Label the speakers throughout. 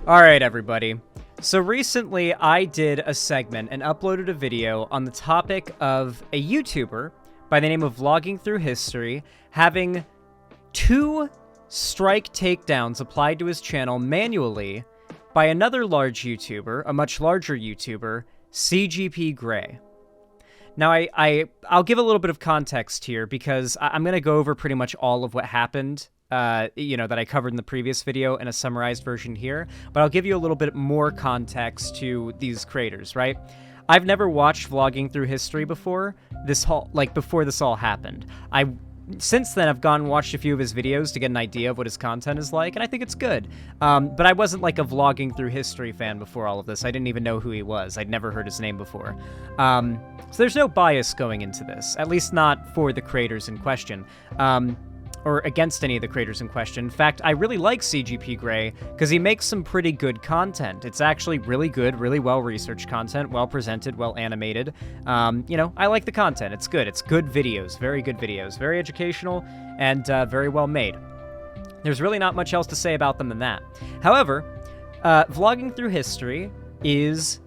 Speaker 1: All right, everybody. So recently I did a segment and uploaded a video on the topic of a YouTuber by the name of Vlogging Through History having 2 strike takedowns applied to his channel manually by another large YouTuber, a much larger YouTuber, CGP Grey. Now, I'll give a little bit of context here because I'm going to go over pretty much all of what happened, that I covered in the previous video in a summarized version here, but I'll give you a little bit more context to these creators, right? I've never watched Vlogging Through History before before this all happened. Since then, I've gone and watched a few of his videos to get an idea of what his content is like, and I think it's good. But I wasn't like a Vlogging Through History fan before all of this. I didn't even know who he was. I'd never heard his name before. So there's no bias going into this, at least not for the creators in question, or against any of the creators in question. In fact, I really like CGP Grey because he makes some pretty good content. It's actually really good, really well-researched content, well-presented, well-animated. I like the content. It's good. It's good videos, very educational, and very well-made. There's really not much else to say about them than that. However, Vlogging Through History is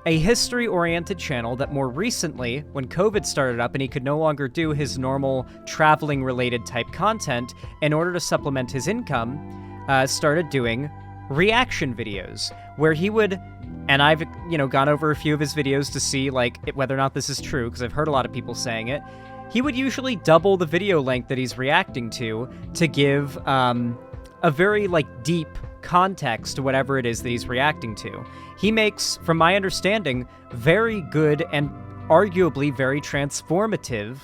Speaker 1: a history-oriented channel that more recently, when COVID started up and he could no longer do his normal traveling-related type content, in order to supplement his income, started doing reaction videos, where he would, and I've, gone over a few of his videos to see, whether or not this is true, because I've heard a lot of people saying it. He would usually double the video length that he's reacting to give, a very, deep context to whatever it is that he's reacting to. He makes, from my understanding, very good and arguably very transformative,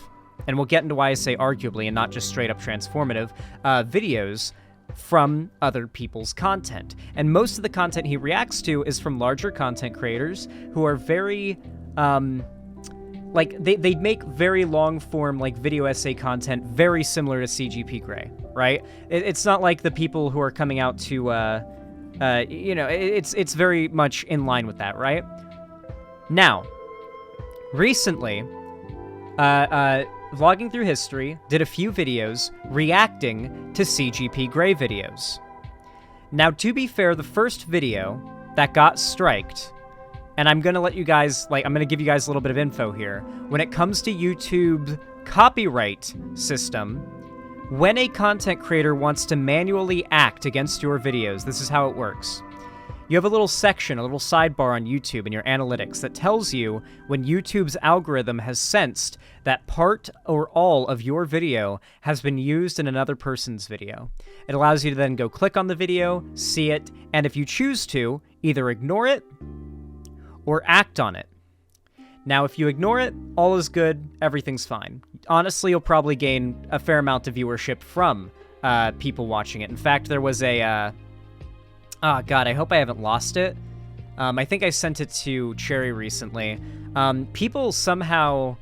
Speaker 1: and we'll get into why I say arguably and not just straight up transformative, videos from other people's content. And most of the content he reacts to is from larger content creators who are very, they make very long-form, video essay content very similar to CGP Grey, right? It's not like the people who are coming out to, it's very much in line with that, right? Now, recently, Vlogging Through History did a few videos reacting to CGP Grey videos. Now, to be fair, the first video that got striked, and I'm going to let you guys, I'm going to give you guys a little bit of info here. When it comes to YouTube's copyright system, when a content creator wants to manually act against your videos, this is how it works. You have a little section, a little sidebar on YouTube in your analytics that tells you when YouTube's algorithm has sensed that part or all of your video has been used in another person's video. It allows you to then go click on the video, see it, and if you choose to, either ignore it or act on it. Now, if you ignore it, all is good, everything's fine. Honestly, you'll probably gain a fair amount of viewership from people watching it. In fact, there was a... oh, God, I hope I haven't lost it. I think I sent it to Cherry recently. People somehow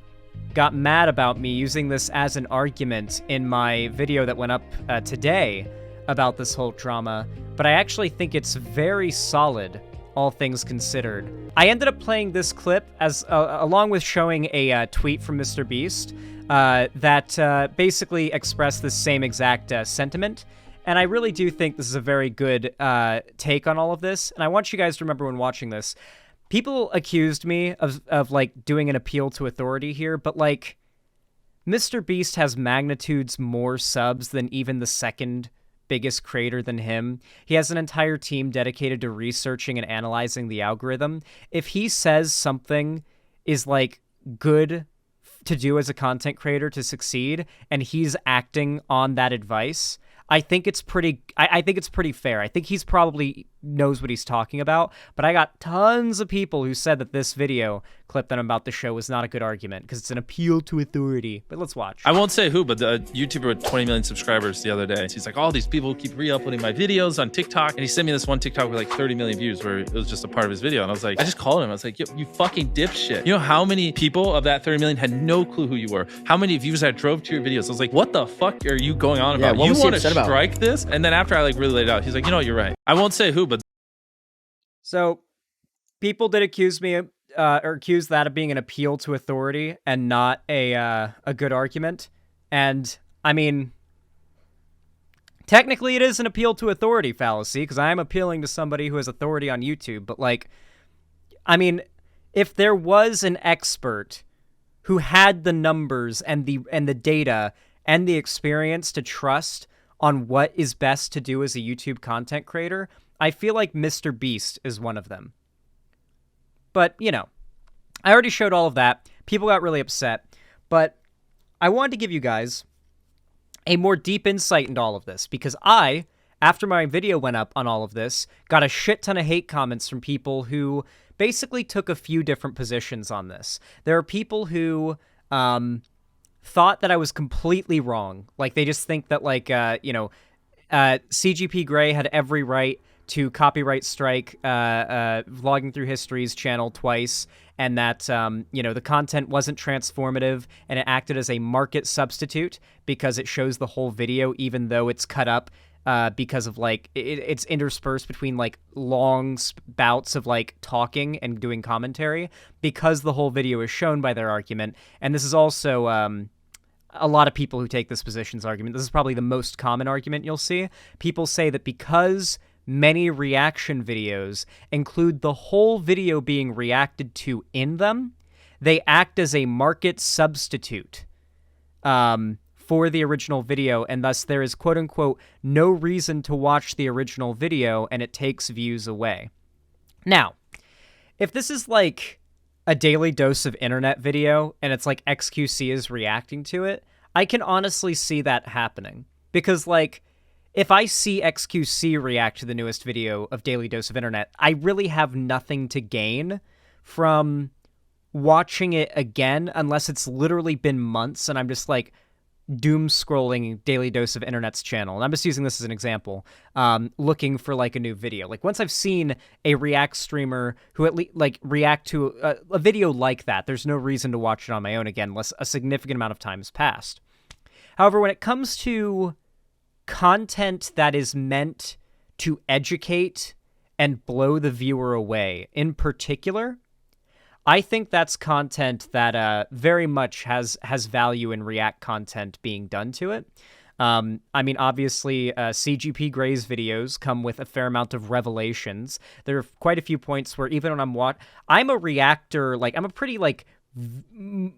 Speaker 1: got mad about me using this as an argument in my video that went up today about this whole drama, but I actually think it's very solid, all things considered. I ended up playing this clip as along with showing a tweet from Mr. Beast that basically expressed the same exact sentiment, and I really do think this is a very good take on all of this, and I want you guys to remember when watching this, people accused me of doing an appeal to authority here, but Mr. Beast has magnitudes more subs than even the second biggest creator than him. He has an entire team dedicated to researching and analyzing the algorithm. If he says something is good to do as a content creator to succeed, and he's acting on that advice, I think it's pretty fair. I think he's probably knows what he's talking about, but I got tons of people who said that this video clip that I'm about to show was not a good argument because it's an appeal to authority. But let's watch.
Speaker 2: I won't say who, but the YouTuber with 20 million subscribers the other day, he's like, all these people keep re-uploading my videos on TikTok, and he sent me this one TikTok with 30 million views where it was just a part of his video, and I was like, I just called him. I was like, yo, you fucking dipshit. You know how many people of that 30 million had no clue who you were? How many viewers that drove to your videos? I was like, what the fuck are you going on about? You want to strike this? And then after I really laid it out, he's like, you know what, you're right. I won't say who, but
Speaker 1: so people did accuse me or accuse that of being an appeal to authority and not a good argument. And I mean, Technically, it is an appeal to authority fallacy, because I am appealing to somebody who has authority on YouTube. But, like, I mean, if there was an expert who had the numbers and the data and the experience to trust on what is best to do as a YouTube content creator, I feel like Mr. Beast is one of them. But, you know, I already showed all of that. People got really upset. But I wanted to give you guys a more deep insight into all of this, because I, after my video went up on all of this, got a shit ton of hate comments from people who basically took a few different positions on this. There are people who thought that I was completely wrong. Like, they just think that, like, CGP Grey had every right to copyright strike Vlogging Through History's channel twice, and that, the content wasn't transformative, and it acted as a market substitute because it shows the whole video, even though it's cut up because of, like, it's interspersed between, like, long bouts of, like, talking and doing commentary, because the whole video is shown by their argument. And this is also a lot of people who take this position's argument. This is probably the most common argument you'll see. People say that because many reaction videos include the whole video being reacted to in them, they act as a market substitute for the original video, and thus there is, quote-unquote, no reason to watch the original video, and it takes views away. Now, if this is like a daily dose of internet video, and it's like XQC is reacting to it, I can honestly see that happening. Because, like, if I see XQC react to the newest video of Daily Dose of Internet, I really have nothing to gain from watching it again, unless it's literally been months and I'm just, like, doom scrolling Daily Dose of Internet's channel. And I'm just using this as an example, looking for, like, a new video. Like, once I've seen a React streamer who at least, like, react to a video like that, there's no reason to watch it on my own again, unless a significant amount of time has passed. However, when it comes to content that is meant to educate and blow the viewer away, in particular, I think that's content that very much has value in React content being done to it. I mean, obviously, CGP Grey's videos come with a fair amount of revelations. There are quite a few points where even when I'm a reactor, like, I'm a pretty, like,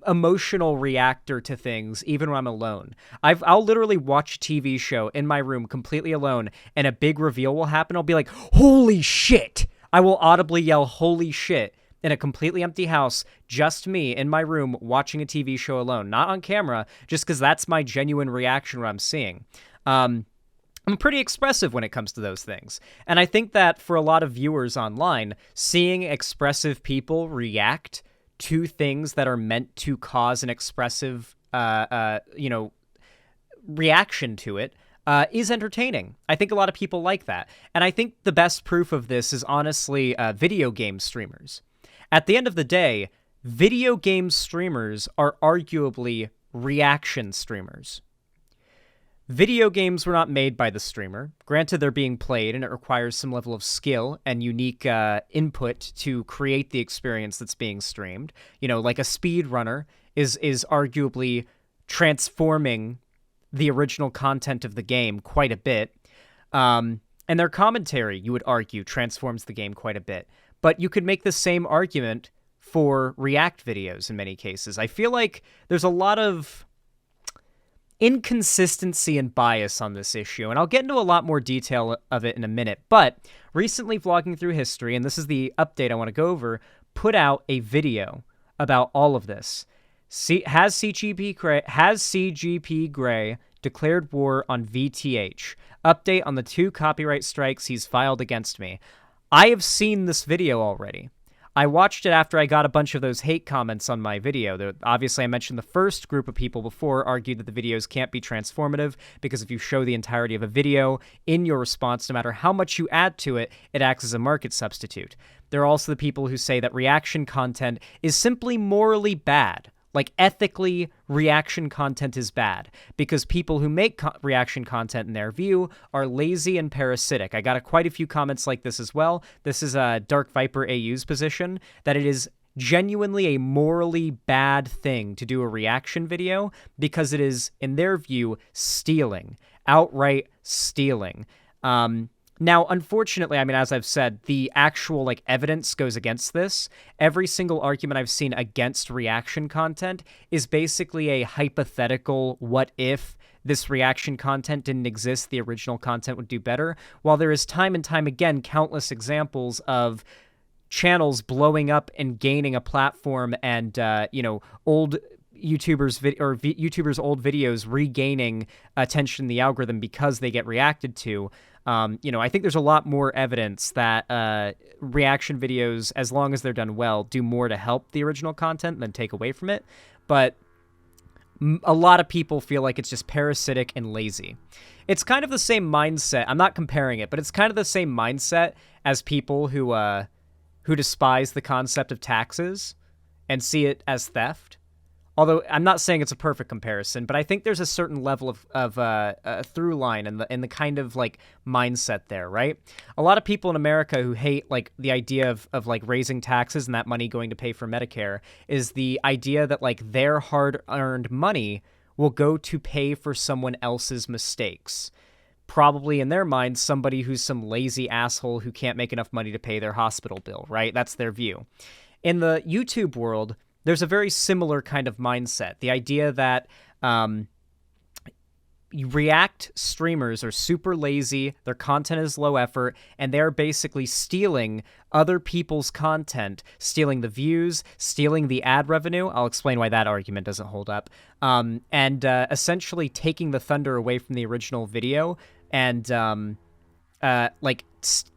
Speaker 1: emotional reactor to things, even when I'm alone. I'll literally watch a TV show in my room completely alone, and a big reveal will happen. I'll be like, holy shit! I will audibly yell, holy shit, in a completely empty house, just me in my room watching a TV show alone, not on camera, just because that's my genuine reaction when I'm seeing. I'm pretty expressive when it comes to those things. And I think that for a lot of viewers online, seeing expressive people react to things that are meant to cause an expressive, reaction to it, is entertaining. I think a lot of people like that. And I think the best proof of this is honestly video game streamers. At the end of the day, video game streamers are arguably reaction streamers. Video games were not made by the streamer. Granted, they're being played, and it requires some level of skill and unique input to create the experience that's being streamed. You know, like a speedrunner is arguably transforming the original content of the game quite a bit. And their commentary, you would argue, transforms the game quite a bit. But you could make the same argument for React videos in many cases. I feel like there's a lot of inconsistency and bias on this issue, and I'll get into a lot more detail of it in a minute. But recently, Vlogging Through History, and this is the update I want to go over, put out a video about all of this. Has CGP Grey declared war on VTH? Update on the 2 copyright strikes he's filed against me. I have seen this video already. I watched it after I got a bunch of those hate comments on my video. Obviously, I mentioned the first group of people before argued that the videos can't be transformative because if you show the entirety of a video in your response, no matter how much you add to it, it acts as a market substitute. There are also the people who say that reaction content is simply morally bad. Like, ethically, reaction content is bad because people who make reaction content in their view are lazy and parasitic. I got quite a few comments like this as well. This is Dark Viper AU's position, that it is genuinely a morally bad thing to do a reaction video because it is, in their view, stealing, outright stealing. Now, unfortunately, I mean, as I've said, the actual like evidence goes against this. Every single argument I've seen against reaction content is basically a hypothetical what if this reaction content didn't exist, the original content would do better, while there is time and time again countless examples of channels blowing up and gaining a platform and, old YouTubers' YouTubers' old videos regaining attention in the algorithm because they get reacted to. I think there's a lot more evidence that reaction videos, as long as they're done well, do more to help the original content than take away from it. But a lot of people feel like it's just parasitic and lazy. It's kind of the same mindset. I'm not comparing it, but it's kind of the same mindset as people who despise the concept of taxes and see it as theft. Although I'm not saying it's a perfect comparison, but I think there's a certain level of a through line in the kind of like mindset there, right? A lot of people in America who hate like the idea of like raising taxes and that money going to pay for Medicare is the idea that like their hard-earned money will go to pay for someone else's mistakes. Probably in their minds, somebody who's some lazy asshole who can't make enough money to pay their hospital bill, right? That's their view. In the YouTube world, there's a very similar kind of mindset. The idea that React streamers are super lazy, their content is low effort, and they're basically stealing other people's content, stealing the views, stealing the ad revenue. I'll explain why that argument doesn't hold up. And essentially taking the thunder away from the original video and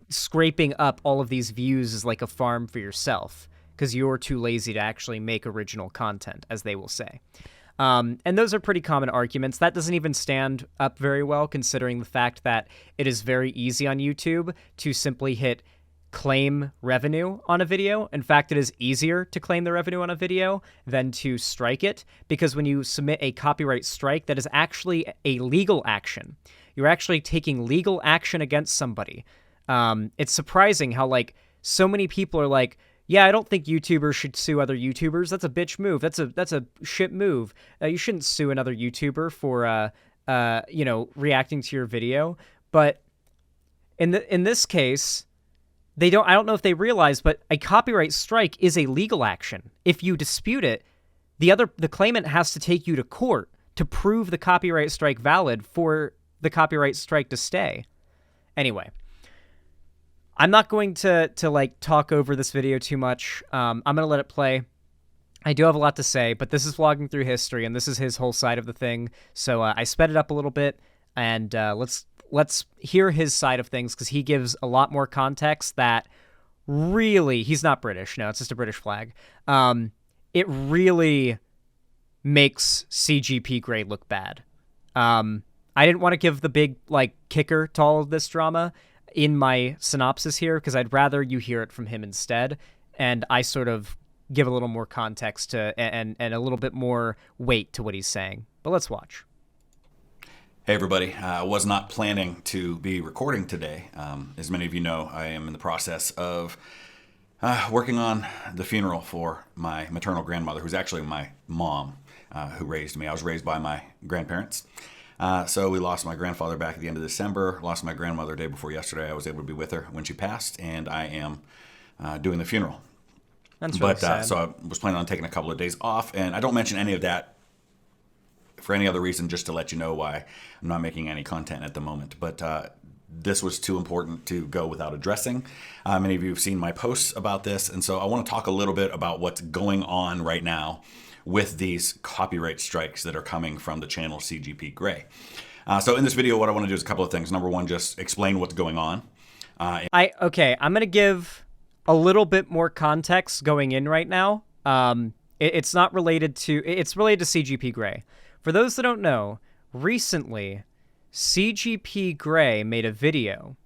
Speaker 1: scraping up all of these views as like a farm for yourself, because you're too lazy to actually make original content, as they will say. And those are pretty common arguments. That doesn't even stand up very well, considering the fact that it is very easy on YouTube to simply hit claim revenue on a video. In fact, it is easier to claim the revenue on a video than to strike it, because when you submit a copyright strike, that is actually a legal action. You're actually taking legal action against somebody. It's surprising how like so many people are like, yeah, I don't think YouTubers should sue other YouTubers. That's a bitch move. That's a shit move. You shouldn't sue another YouTuber for reacting to your video. But in this case, I don't know if they realize, but a copyright strike is a legal action. If you dispute it, the claimant has to take you to court to prove the copyright strike valid for the copyright strike to stay. Anyway, I'm not going to talk over this video too much. I'm going to let it play. I do have a lot to say, but this is vlogging through history, and this is his whole side of the thing. So I sped it up a little bit, and let's hear his side of things, because he gives a lot more context that really... He's not British. No, it's just a British flag. It really makes CGP Grey look bad. I didn't want to give the big kicker to all of this drama in my synopsis here, because I'd rather you hear it from him instead, and I sort of give a little more context to and a little bit more weight to what he's saying. But let's watch.
Speaker 3: Hey everybody, I was not planning to be recording today. As many of you know, I am in the process of working on the funeral for my maternal grandmother, who's actually my mom, who raised me. I was raised by my grandparents. So we lost my grandfather back at the end of December, lost my grandmother day before yesterday. I was able to be with her when she passed, and I am doing the funeral.
Speaker 1: That's really sad.
Speaker 3: So I was planning on taking a couple of days off, and I don't mention any of that for any other reason, just to let you know why I'm not making any content at the moment. But this was too important to go without addressing. Many of you have seen my posts about this, and so I want to talk a little bit about what's going on right now with these copyright strikes that are coming from the channel CGP Grey. So in this video, what I want to do is a couple of things. Number one, just explain what's going on.
Speaker 1: I'm going to give a little bit more context going in right now. It's related to CGP Grey. For those that don't know, recently, CGP Grey made a video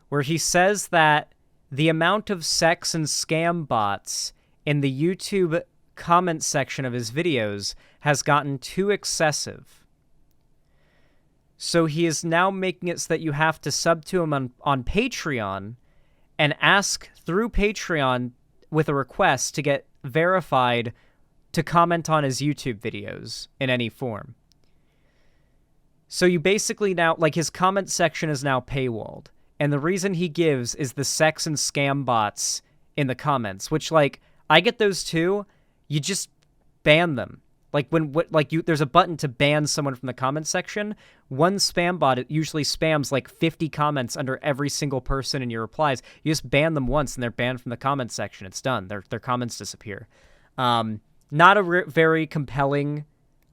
Speaker 1: where he says that the amount of sex and scam bots in the YouTube comment section of his videos has gotten too excessive. So he is now making it so that you have to sub to him on Patreon and ask through Patreon with a request to get verified to comment on his YouTube videos in any form. So you basically now, like, his comment section is now paywalled. And the reason he gives is the sex and scam bots in the comments, which, like, I get those too. You just ban them. Like, there's a button to ban someone from the comment section. One spam bot, it usually spams like 50 comments under every single person in your replies. You just ban them once and they're banned from the comment section. It's done. Their comments disappear. Not a very compelling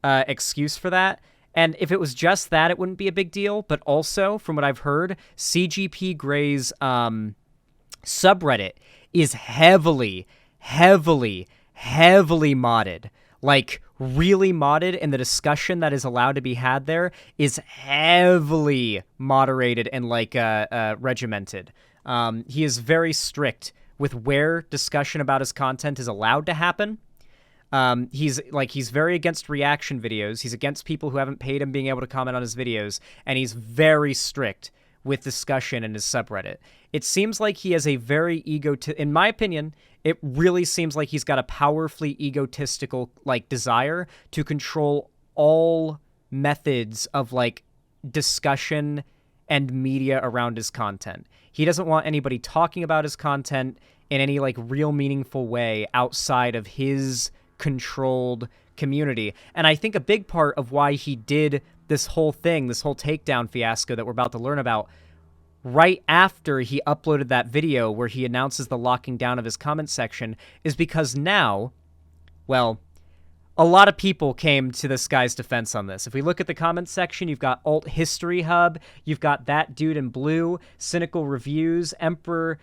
Speaker 1: excuse for that. And if it was just that, it wouldn't be a big deal. But also, from what I've heard, CGP Grey's subreddit is heavily modded. Like, really modded, and the discussion that is allowed to be had there is heavily moderated and, like, regimented. He is very strict with where discussion about his content is allowed to happen. He's very against reaction videos. He's against people who haven't paid him being able to comment on his videos, and he's very strict with discussion in his subreddit. It seems like he has a very in my opinion, it really seems like he's got a powerfully egotistical, like, desire to control all methods of, like, discussion and media around his content. He doesn't want anybody talking about his content in any, like, real meaningful way outside of his controlled community. And I think a big part of why he did this whole thing, this whole takedown fiasco that we're about to learn about, right after he uploaded that video where he announces the locking down of his comment section, is because now, well, a lot of people came to this guy's defense on this. If we look at the comment section, you've got Alt History Hub, you've got That Dude in Blue, Cynical Reviews, Emperor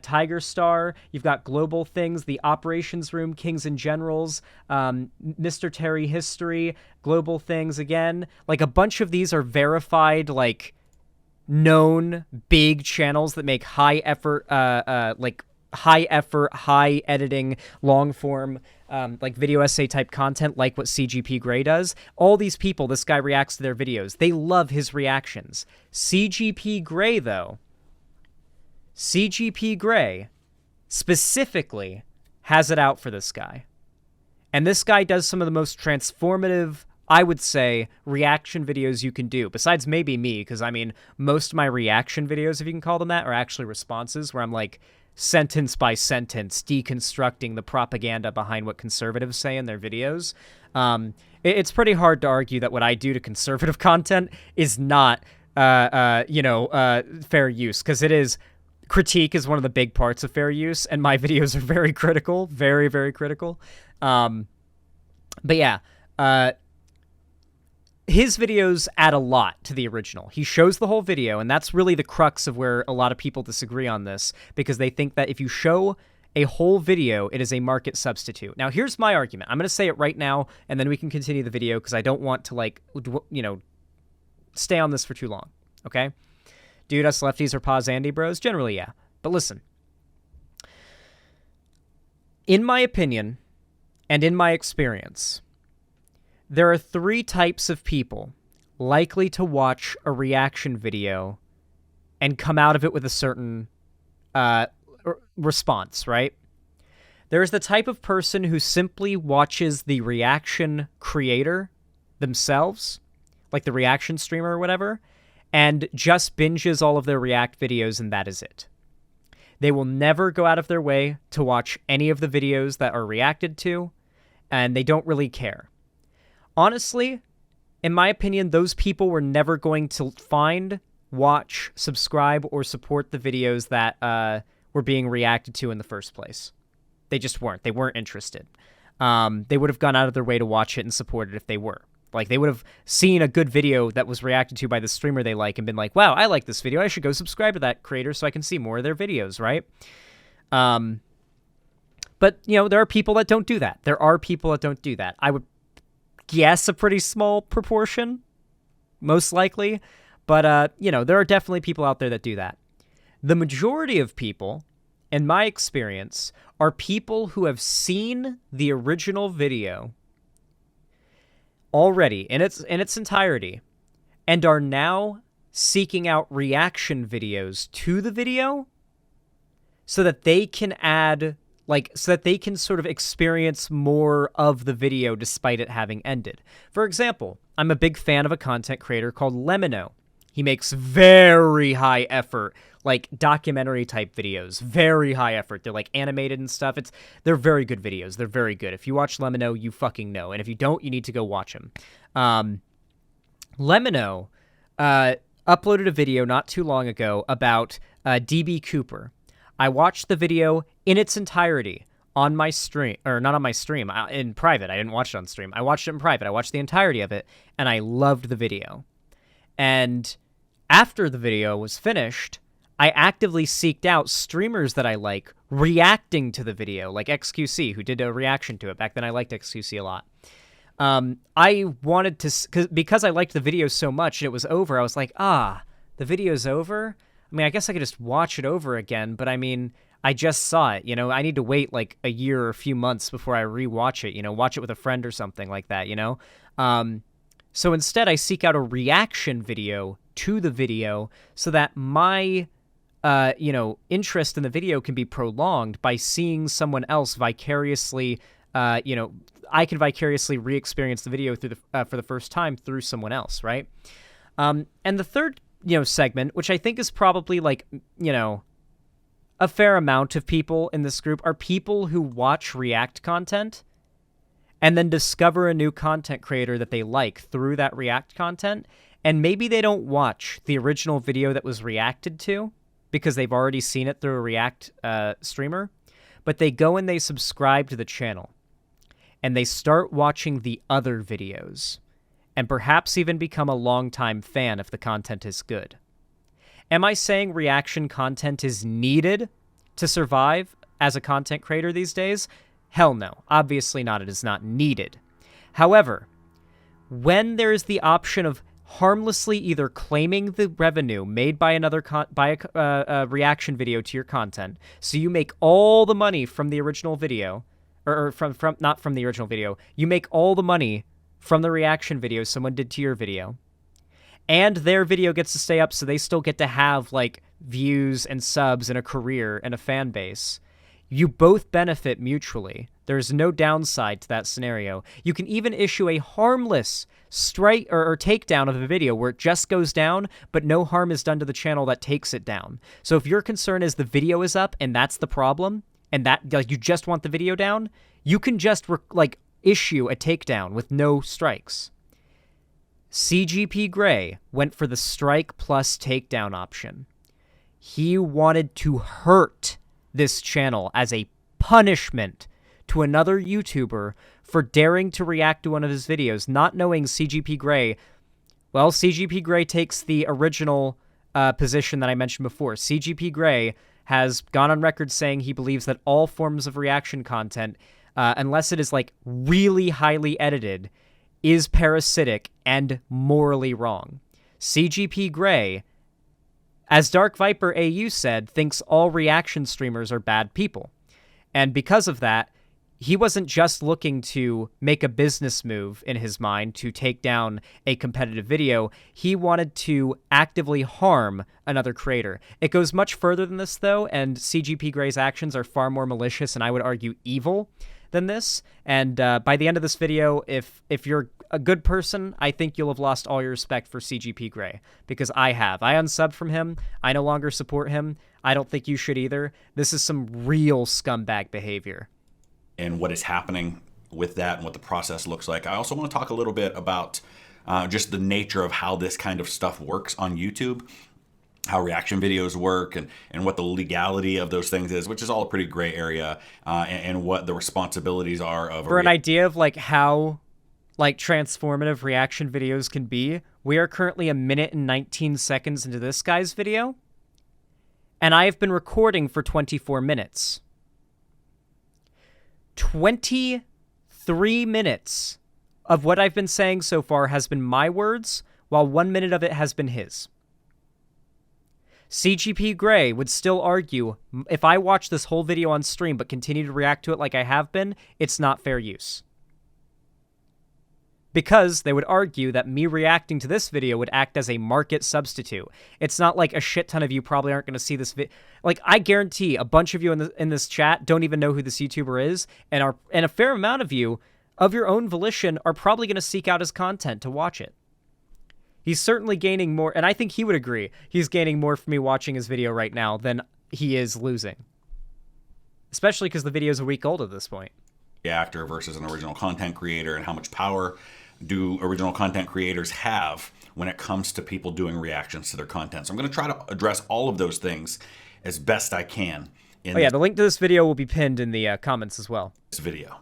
Speaker 1: Tiger Star, you've got Global Things, The Operations Room, Kings and Generals, Mr. Terry History, Global Things again. Like, a bunch of these are verified, like, known big channels that make high effort, high editing, long form, like video essay type content, like what CGP Grey does. All these people, this guy reacts to their videos. They love his reactions. CGP Grey, though, CGP Grey specifically has it out for this guy. And this guy does some of the most transformative, I would say, reaction videos you can do, besides maybe me, because, I mean, most of my reaction videos, if you can call them that, are actually responses where I'm, like, sentence by sentence deconstructing the propaganda behind what conservatives say in their videos. It's pretty hard to argue that what I do to conservative content is not, fair use, because it is. Critique is one of the big parts of fair use, and my videos are very critical, very, very critical. But yeah, his videos add a lot to the original. He shows the whole video, and that's really the crux of where a lot of people disagree on this, because they think that if you show a whole video, it is a market substitute. Now, here's my argument. I'm going to say it right now, and then we can continue the video, because I don't want to, like, stay on this for too long, okay? Dude, us lefties are pause Andy bros? Generally, yeah. But listen. In my opinion, and in my experience, there are 3 types of people likely to watch a reaction video and come out of it with a certain response, right? There's the type of person who simply watches the reaction creator themselves, like the reaction streamer or whatever, and just binges all of their react videos, and that is it. They will never go out of their way to watch any of the videos that are reacted to, and they don't really care. Honestly, in my opinion, those people were never going to find, watch, subscribe, or support the videos that were being reacted to in the first place. They just weren't. They weren't interested. They would have gone out of their way to watch it and support it if they were. Like, they would have seen a good video that was reacted to by the streamer they like and been like, wow, I like this video. I should go subscribe to that creator so I can see more of their videos, right? But, there are people that don't do that. There are people that don't do that. I would guess a pretty small proportion, most likely. But, there are definitely people out there that do that. The majority of people, in my experience, are people who have seen the original video already in its entirety and are now seeking out reaction videos to the video so that they can add like, so that they can sort of experience more of the video despite it having ended. For example, I'm a big fan of a content creator called Lemino. He makes very high effort, like documentary type videos, very high effort. They're like animated and stuff. They're very good videos. They're very good. If you watch Lemino, you fucking know. And if you don't, you need to go watch him. Lemino uploaded a video not too long ago about DB Cooper. I watched the video in its entirety on my stream, or not on my stream, in private. I didn't watch it on stream. I watched it in private. I watched the entirety of it, and I loved the video. And after the video was finished, I actively seeked out streamers that I like reacting to the video, like XQC, who did a reaction to it. Back then, I liked XQC a lot. I wanted to, because I liked the video so much and it was over, I was like, the video's over? I mean, I guess I could just watch it over again, but I mean, I just saw it, I need to wait like a year or a few months before I rewatch it, watch it with a friend or something like that, So instead, I seek out a reaction video to the video so that my, interest in the video can be prolonged by seeing someone else vicariously, I can vicariously re-experience the video through for the first time through someone else, right? And the third, segment, which I think is probably like, a fair amount of people in this group, are people who watch React content and then discover a new content creator that they like through that React content, and maybe they don't watch the original video that was reacted to because they've already seen it through a React streamer, but they go and they subscribe to the channel, and they start watching the other videos, and perhaps even become a longtime fan if the content is good. Am I saying reaction content is needed to survive as a content creator these days? Hell no. Obviously not. It is not needed. However, when there is the option of harmlessly either claiming the revenue made by a reaction video to your content, so you make all the money from the original video, or from not from the original video, you make all the money from the reaction video someone did to your video, and their video gets to stay up, so they still get to have like views and subs and a career and a fan base. You both benefit mutually. There's no downside to that scenario. You can even issue a harmless strike or takedown of a video where it just goes down, but no harm is done to the channel that takes it down. So if your concern is the video is up and that's the problem, and that like you just want the video down, you can just issue a takedown with no strikes. CGP Grey went for the strike plus takedown option. He wanted to hurt this channel as a punishment to another YouTuber for daring to react to one of his videos, not knowing CGP Grey. Well, CGP Grey takes the original position that I mentioned before. CGP Grey has gone on record saying he believes that all forms of reaction content, unless it is like really highly edited, is parasitic and morally wrong. CGP Grey, as Dark Viper AU said, thinks all reaction streamers are bad people. And because of that, he wasn't just looking to make a business move in his mind to take down a competitive video. He wanted to actively harm another creator. It goes much further than this, though, and CGP Grey's actions are far more malicious and I would argue evil than this. And by the end of this video, if you're a good person, I think you'll have lost all your respect for CGP Grey, because I have. I unsubbed from him. I no longer support him. I don't think you should either. This is some real scumbag behavior.
Speaker 3: And what is happening with that and what the process looks like. I also want to talk a little bit about just the nature of how this kind of stuff works on YouTube, how reaction videos work, and what the legality of those things is, which is all a pretty gray area, and what the responsibilities are of
Speaker 1: for an idea of like how like transformative reaction videos can be. We are currently 1 minute and 19 seconds into this guy's video, and I have been recording for 24 minutes. 23 minutes of what I've been saying so far has been my words, while 1 minute of it has been his. CGP Grey would still argue, if I watch this whole video on stream but continue to react to it like I have been, it's not fair use. because they would argue that me reacting to this video would act as a market substitute. It's not like a shit ton of you probably aren't going to see this video. Like, I guarantee a bunch of you in this chat don't even know who this YouTuber is, and a fair amount of you, of your own volition, are probably going to seek out his content to watch it. He's certainly gaining more, and I think he would agree, he's gaining more from me watching his video right now than he is losing. Especially because the video is a week old at this point.
Speaker 3: Actor versus an original content creator, and how much power do original content creators have when it comes to people doing reactions to their content. So I'm going to try to address all of those things as best I can in
Speaker 1: the link to this video will be pinned in the comments as well.
Speaker 3: This video.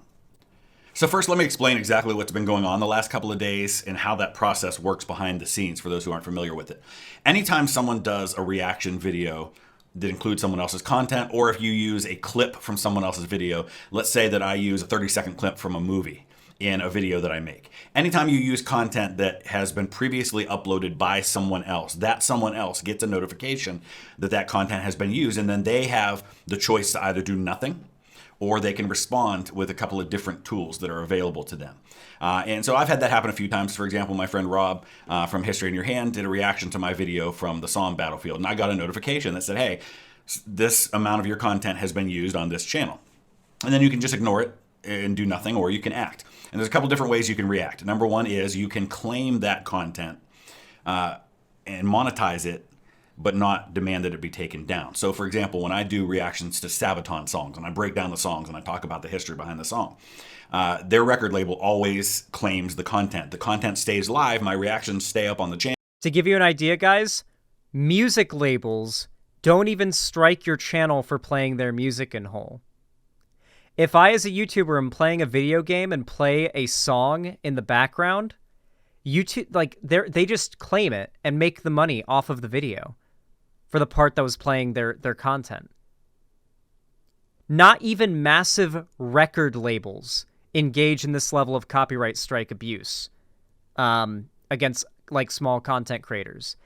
Speaker 3: So first, let me explain exactly what's been going on the last couple of days and how that process works behind the scenes for those who aren't familiar with it. Anytime someone does a reaction video that includes someone else's content, or if you use a clip from someone else's video, let's say that I use a 30-second clip from a movie in a video that I make. Anytime you use content that has been previously uploaded by someone else, that someone else gets a notification that that content has been used, and then they have the choice to either do nothing, or they can respond with a couple of different tools that are available to them. And so I've had that happen a few times. For example, my friend Rob from History in Your Hand did a reaction to my video from the song Battlefield, and I got a notification that said, hey, this amount of your content has been used on this channel. And then you can just ignore it and do nothing, or you can act. And there's a couple different ways you can react. Number one is you can claim that content and monetize it, but not demand that it be taken down. So for example, when I do reactions to Sabaton songs and I break down the songs and I talk about the history behind the song, their record label always claims the content. The content stays live, my reactions stay up on the channel.
Speaker 1: To give you an idea, guys, music labels don't even strike your channel for playing their music in whole. If I, as a YouTuber, am playing a video game and play a song in the background, YouTube, like, they just claim it and make the money off of the video for the part that was playing their content. Not even massive record labels engage in this level of copyright strike abuse against, like, small content creators.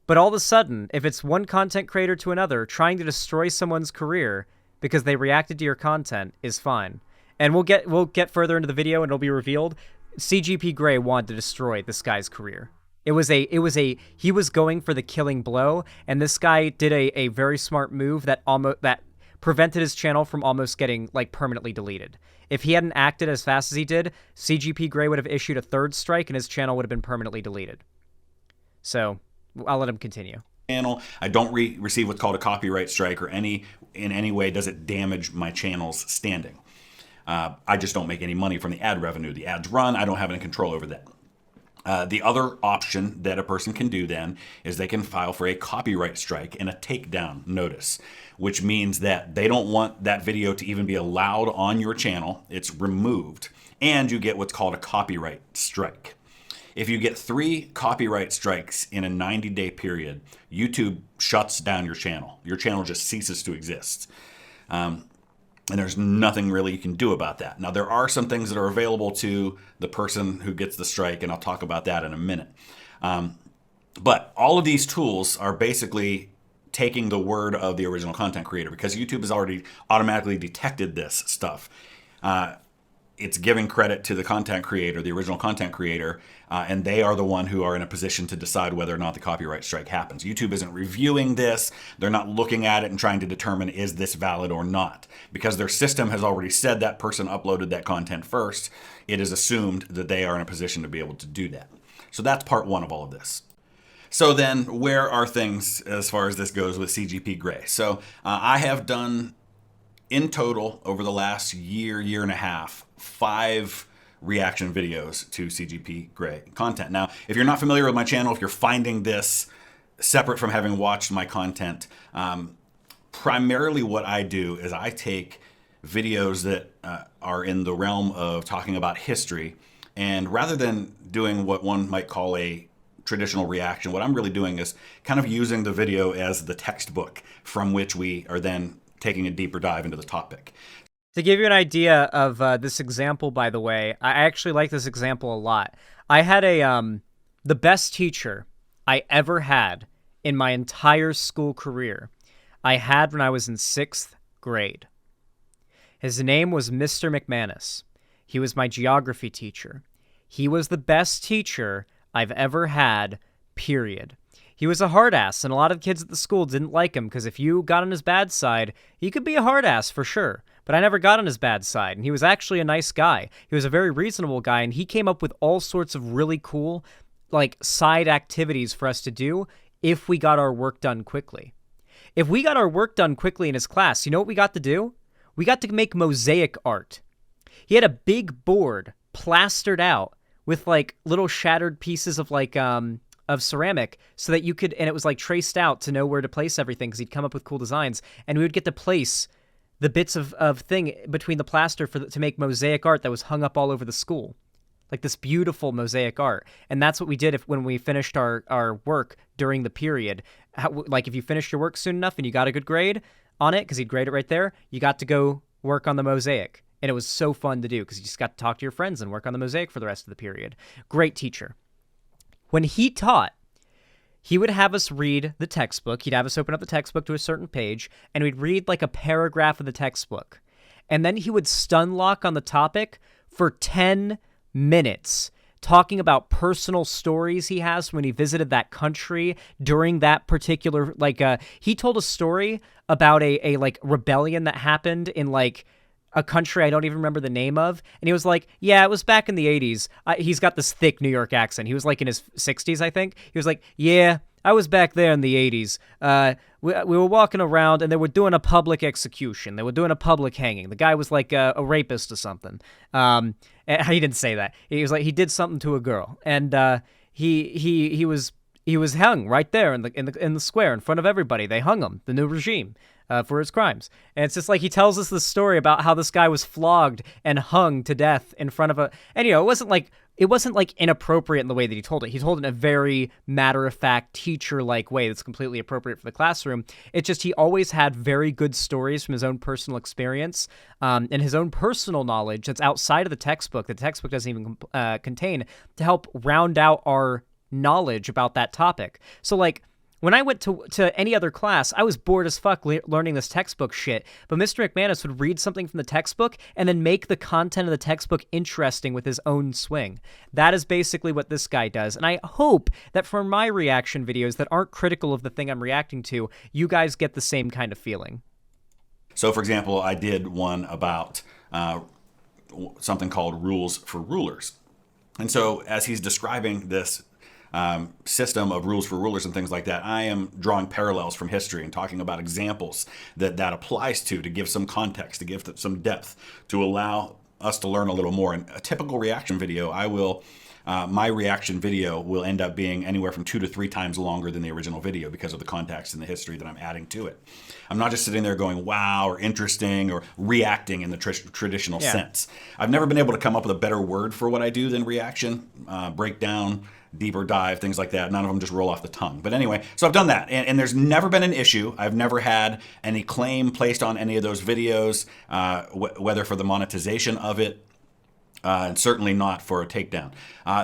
Speaker 1: But all of a sudden, if it's one content creator to another trying to destroy someone's career because they reacted to your content is fine. And we'll get further into the video and it'll be revealed. CGP Grey wanted to destroy this guy's career. He was going for the killing blow, and this guy did a very smart move that prevented his channel from almost getting, like, permanently deleted. If he hadn't acted as fast as he did, CGP Grey would have issued a third strike and his channel would have been permanently deleted. So I'll let him continue.
Speaker 3: I don't receive what's called a copyright strike, or in any way does it damage my channel's standing. I just don't make any money from the ad revenue. The ads run, I don't have any control over that. The other option that a person can do then is they can file for a copyright strike and a takedown notice, which means that they don't want that video to even be allowed on your channel. It's removed, and you get what's called a copyright strike. If you get 3 copyright strikes in a 90-day period, YouTube shuts down your channel. Your channel just ceases to exist. And there's nothing really you can do about that. Now, there are some things that are available to the person who gets the strike, and I'll talk about that in a minute. But all of these tools are basically taking the word of the original content creator, because YouTube has already automatically detected this stuff. It's giving credit to the content creator, the original content creator, and they are the one who are in a position to decide whether or not the copyright strike happens. YouTube isn't reviewing this. They're not looking at it and trying to determine, is this valid or not? Because their system has already said that person uploaded that content first. It is assumed that they are in a position to be able to do that. So that's part one of all of this. So then, where are things as far as this goes with CGP Grey? So I have done, in total, over the last year and a half, 5 reaction videos to CGP Grey content. Now, if you're not familiar with my channel, if you're finding this separate from having watched my content, primarily what I do is I take videos that are in the realm of talking about history, and rather than doing what one might call a traditional reaction, what I'm really doing is kind of using the video as the textbook from which we are then taking a deeper dive into the topic.
Speaker 1: To give you an idea of this example, by the way, I actually like this example a lot. I had the best teacher I ever had in my entire school career, I had when I was in 6th grade. His name was Mr. McManus. He was my geography teacher. He was the best teacher I've ever had, period. He was a hard ass, and a lot of kids at the school didn't like him because if you got on his bad side, he could be a hard ass for sure. But I never got on his bad side, and he was actually a nice guy. He was a very reasonable guy, and he came up with all sorts of really cool, like, side activities for us to do if we got our work done quickly. If we got our work done quickly in his class, you know what we got to do? We got to make mosaic art. He had a big board plastered out with, like, little shattered pieces of, like, of ceramic so that you could, and it was like traced out to know where to place everything because he'd come up with cool designs, and we would get to place the bits of thing between the plaster to make mosaic art that was hung up all over the school, like this beautiful mosaic art. And that's what we did when we finished our work during the period. Like if you finished your work soon enough and you got a good grade on it, because he'd grade it right there, you got to go work on the mosaic. And it was so fun to do because you just got to talk to your friends and work on the mosaic for the rest of the period. Great teacher. When he taught, he would have us read the textbook. He'd have us open up the textbook to a certain page, and we'd read like a paragraph of the textbook. And then he would stun lock on the topic for 10 minutes, talking about personal stories he has when he visited that country during that particular, he told a story about a like rebellion that happened in like a country I don't even remember the name of. And he was like, yeah, it was back in the 80s. He's got this thick New York accent. He was like in his 60s, I think. He was like, yeah, I was back there in the 80s. We were walking around and they were doing a public execution. They were doing a public hanging. The guy was like a rapist or something. And he didn't say that. He was like, he did something to a girl. And he was hung right there in the square in front of everybody. They hung him, the new regime. For his crimes. And it's just like he tells us this story about how this guy was flogged and hung to death in front of and it wasn't like inappropriate in the way that he told it. He told it in a very matter-of-fact, teacher-like way that's completely appropriate for the classroom. It's just he always had very good stories from his own personal experience and his own personal knowledge that's outside of the textbook that the textbook doesn't even contain to help round out our knowledge about that topic. So like, when I went to any other class, I was bored as fuck learning this textbook shit. But Mr. McManus would read something from the textbook and then make the content of the textbook interesting with his own swing. That is basically what this guy does. And I hope that for my reaction videos that aren't critical of the thing I'm reacting to, you guys get the same kind of feeling.
Speaker 3: So, for example, I did one about something called rules for rulers. And so as he's describing this system of rules for rulers and things like that, I am drawing parallels from history and talking about examples that applies to give some context, to give some depth, to allow us to learn a little more. In a typical reaction video, my reaction video will end up being anywhere from 2 to 3 times longer than the original video because of the context and the history that I'm adding to it. I'm not just sitting there going, wow, or interesting, or reacting in the traditional sense. I've never been able to come up with a better word for what I do than reaction, breakdown, deeper dive, things like that. None of them just roll off the tongue. But anyway, so I've done that. And there's never been an issue. I've never had any claim placed on any of those videos, whether for the monetization of it, and certainly not for a takedown.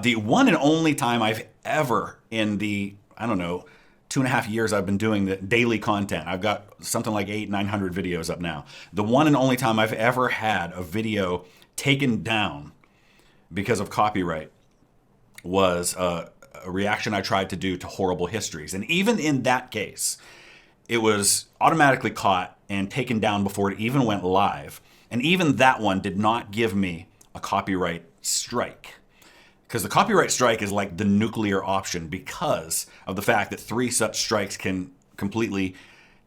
Speaker 3: The one and only time I've ever, in the, 2.5 years I've been doing the daily content, I've got something like 800-900 videos up now. The one and only time I've ever had a video taken down because of copyright was a reaction I tried to do to Horrible Histories. And even in that case, it was automatically caught and taken down before it even went live. And even that one did not give me a copyright strike. Because the copyright strike is like the nuclear option because of the fact that 3 such strikes can completely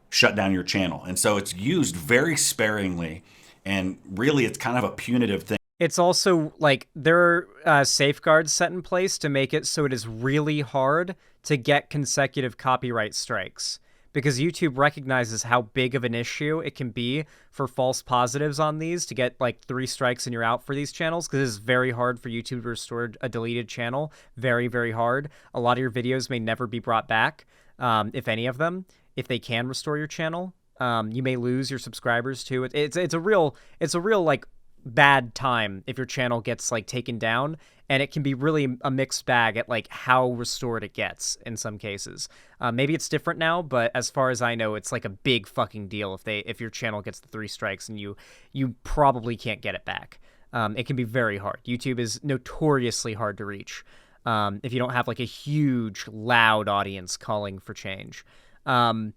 Speaker 3: shut down your channel. And so it's used very sparingly, and really it's kind of a punitive thing.
Speaker 1: It's also like there are safeguards set in place to make it so it is really hard to get consecutive copyright strikes because YouTube recognizes how big of an issue it can be for false positives on these to get like 3 strikes and you're out for these channels because it's very hard for YouTube to restore a deleted channel. Very, very hard. A lot of your videos may never be brought back, if any of them, if they can restore your channel. You may lose your subscribers too. It's a real like bad time if your channel gets like taken down, and it can be really a mixed bag at like how restored it gets in some cases. Maybe it's different now, but as far as I know, it's like a big fucking deal if your channel gets the 3 strikes and you probably can't get it back. It can be very hard. YouTube is notoriously hard to reach if you don't have like a huge, loud audience calling for change. But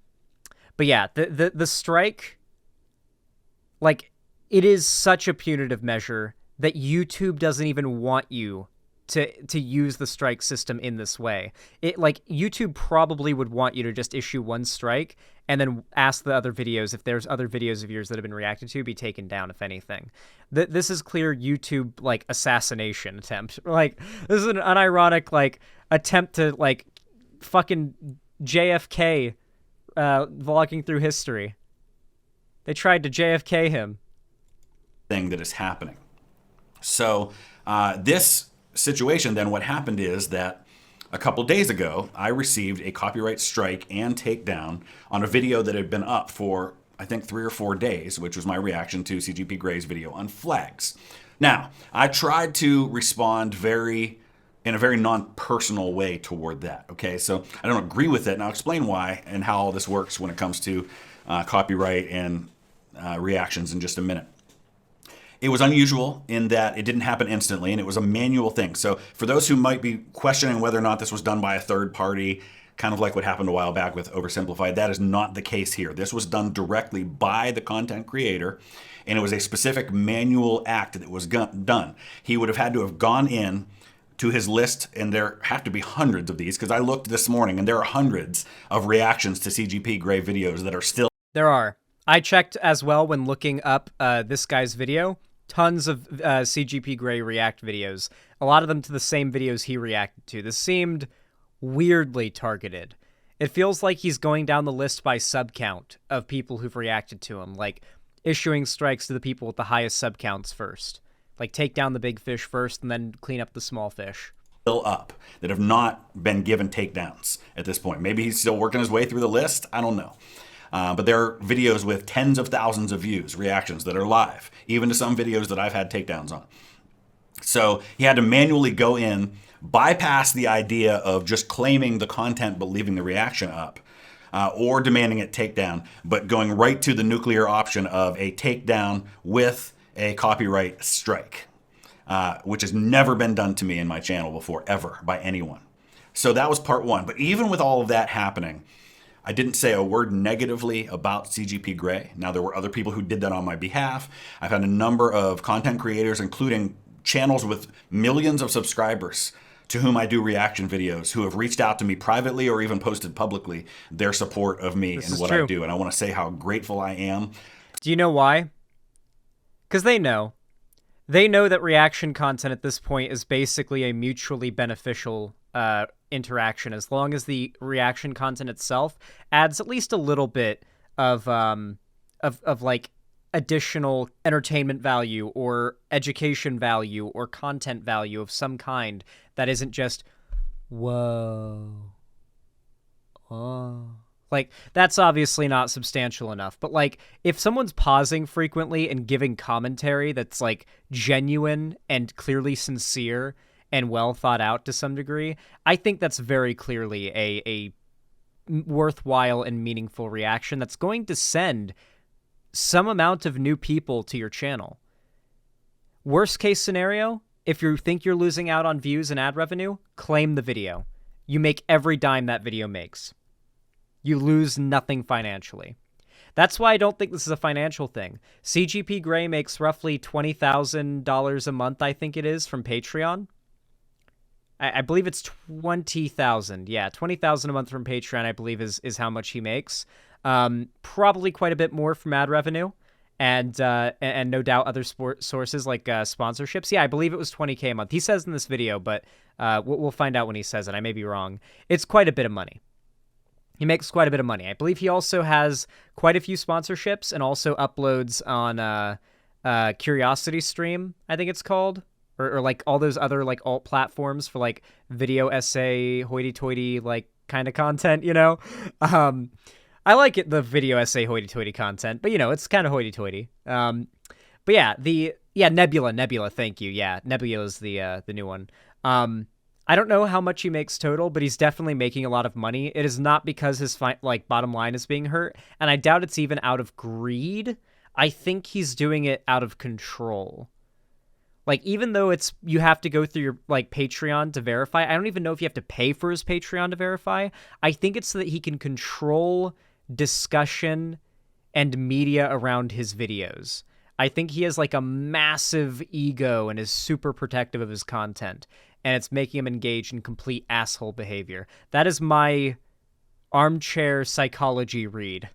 Speaker 1: yeah, the strike, like, it is such a punitive measure that YouTube doesn't even want you to use the strike system in this way. It, like, YouTube probably would want you to just issue one strike and then ask the other videos, if there's other videos of yours that have been reacted to, be taken down, if anything. This is clear YouTube, like, assassination attempt. Like, this is an unironic, like, attempt to, like, fucking JFK vlogging through history. They tried to JFK him.
Speaker 3: Thing that is happening. So this situation, then what happened is that a couple days ago, I received a copyright strike and takedown on a video that had been up for, I think, 3 or 4 days, which was my reaction to CGP Gray's video on flags. Now, I tried to respond in a very non-personal way toward that, okay? So I don't agree with it, and I'll explain why and how all this works when it comes to copyright and reactions in just a minute. It was unusual in that it didn't happen instantly, and it was a manual thing. So for those who might be questioning whether or not this was done by a third party, kind of like what happened a while back with Oversimplified, that is not the case here. This was done directly by the content creator, and it was a specific manual act that was done. He would have had to have gone in to his list, and there have to be hundreds of these, because I looked this morning, and there are hundreds of reactions to CGP Grey videos that are still...
Speaker 1: There are. I checked as well when looking up this guy's video. Tons of CGP Grey react videos. A lot of them to the same videos he reacted to. This seemed weirdly targeted. It feels like he's going down the list by sub count of people who've reacted to him, like issuing strikes to the people with the highest sub counts first. Like, take down the big fish first and then clean up the small fish.
Speaker 3: Still up that have not been given takedowns at this point. Maybe he's still working his way through the list. I don't know. But there are videos with tens of thousands of views, reactions that are live, even to some videos that I've had takedowns on. So he had to manually go in, bypass the idea of just claiming the content but leaving the reaction up, or demanding it takedown, but going right to the nuclear option of a takedown with a copyright strike, which has never been done to me in my channel before, ever, by anyone. So that was part one. But even with all of that happening, I didn't say a word negatively about CGP Grey. Now, there were other people who did that on my behalf. I've had a number of content creators, including channels with millions of subscribers, to whom I do reaction videos, who have reached out to me privately or even posted publicly their support of me and what I do. And I want to say how grateful I am.
Speaker 1: Do you know why? Because they know. They know that reaction content at this point is basically a mutually beneficial interaction, as long as the reaction content itself adds at least a little bit of like additional entertainment value or education value or content value of some kind that isn't just whoa. Oh. Like, that's obviously not substantial enough, but like, if someone's pausing frequently and giving commentary that's like genuine and clearly sincere and well thought out to some degree, I think that's very clearly a worthwhile and meaningful reaction that's going to send some amount of new people to your channel. Worst case scenario, if you think you're losing out on views and ad revenue, claim the video. You make every dime that video makes. You lose nothing financially. That's why I don't think this is a financial thing. CGP Grey makes roughly $20,000 a month, I think it is, from Patreon. I believe it's 20,000. Yeah, 20,000 a month from Patreon, I believe, is how much he makes. Probably quite a bit more from ad revenue, and no doubt other sources like sponsorships. Yeah, I believe it was 20K a month. He says in this video, but we'll find out when he says it. I may be wrong. It's quite a bit of money. He makes quite a bit of money. I believe he also has quite a few sponsorships and also uploads on Curiosity Stream, I think it's called. Or like all those other like alt platforms for like video essay, hoity-toity like kind of content, you know? I like it, the video essay hoity-toity content, but you know, it's kind of hoity-toity. But yeah, Nebula, thank you. Yeah, Nebula is the new one. I don't know how much he makes total, but he's definitely making a lot of money. It is not because his bottom line is being hurt, and I doubt it's even out of greed. I think he's doing it out of control. Like, even though you have to go through your, like, Patreon to verify, I don't even know if you have to pay for his Patreon to verify. I think it's so that he can control discussion and media around his videos. I think he has, like, a massive ego and is super protective of his content, and it's making him engage in complete asshole behavior. That is my armchair psychology read.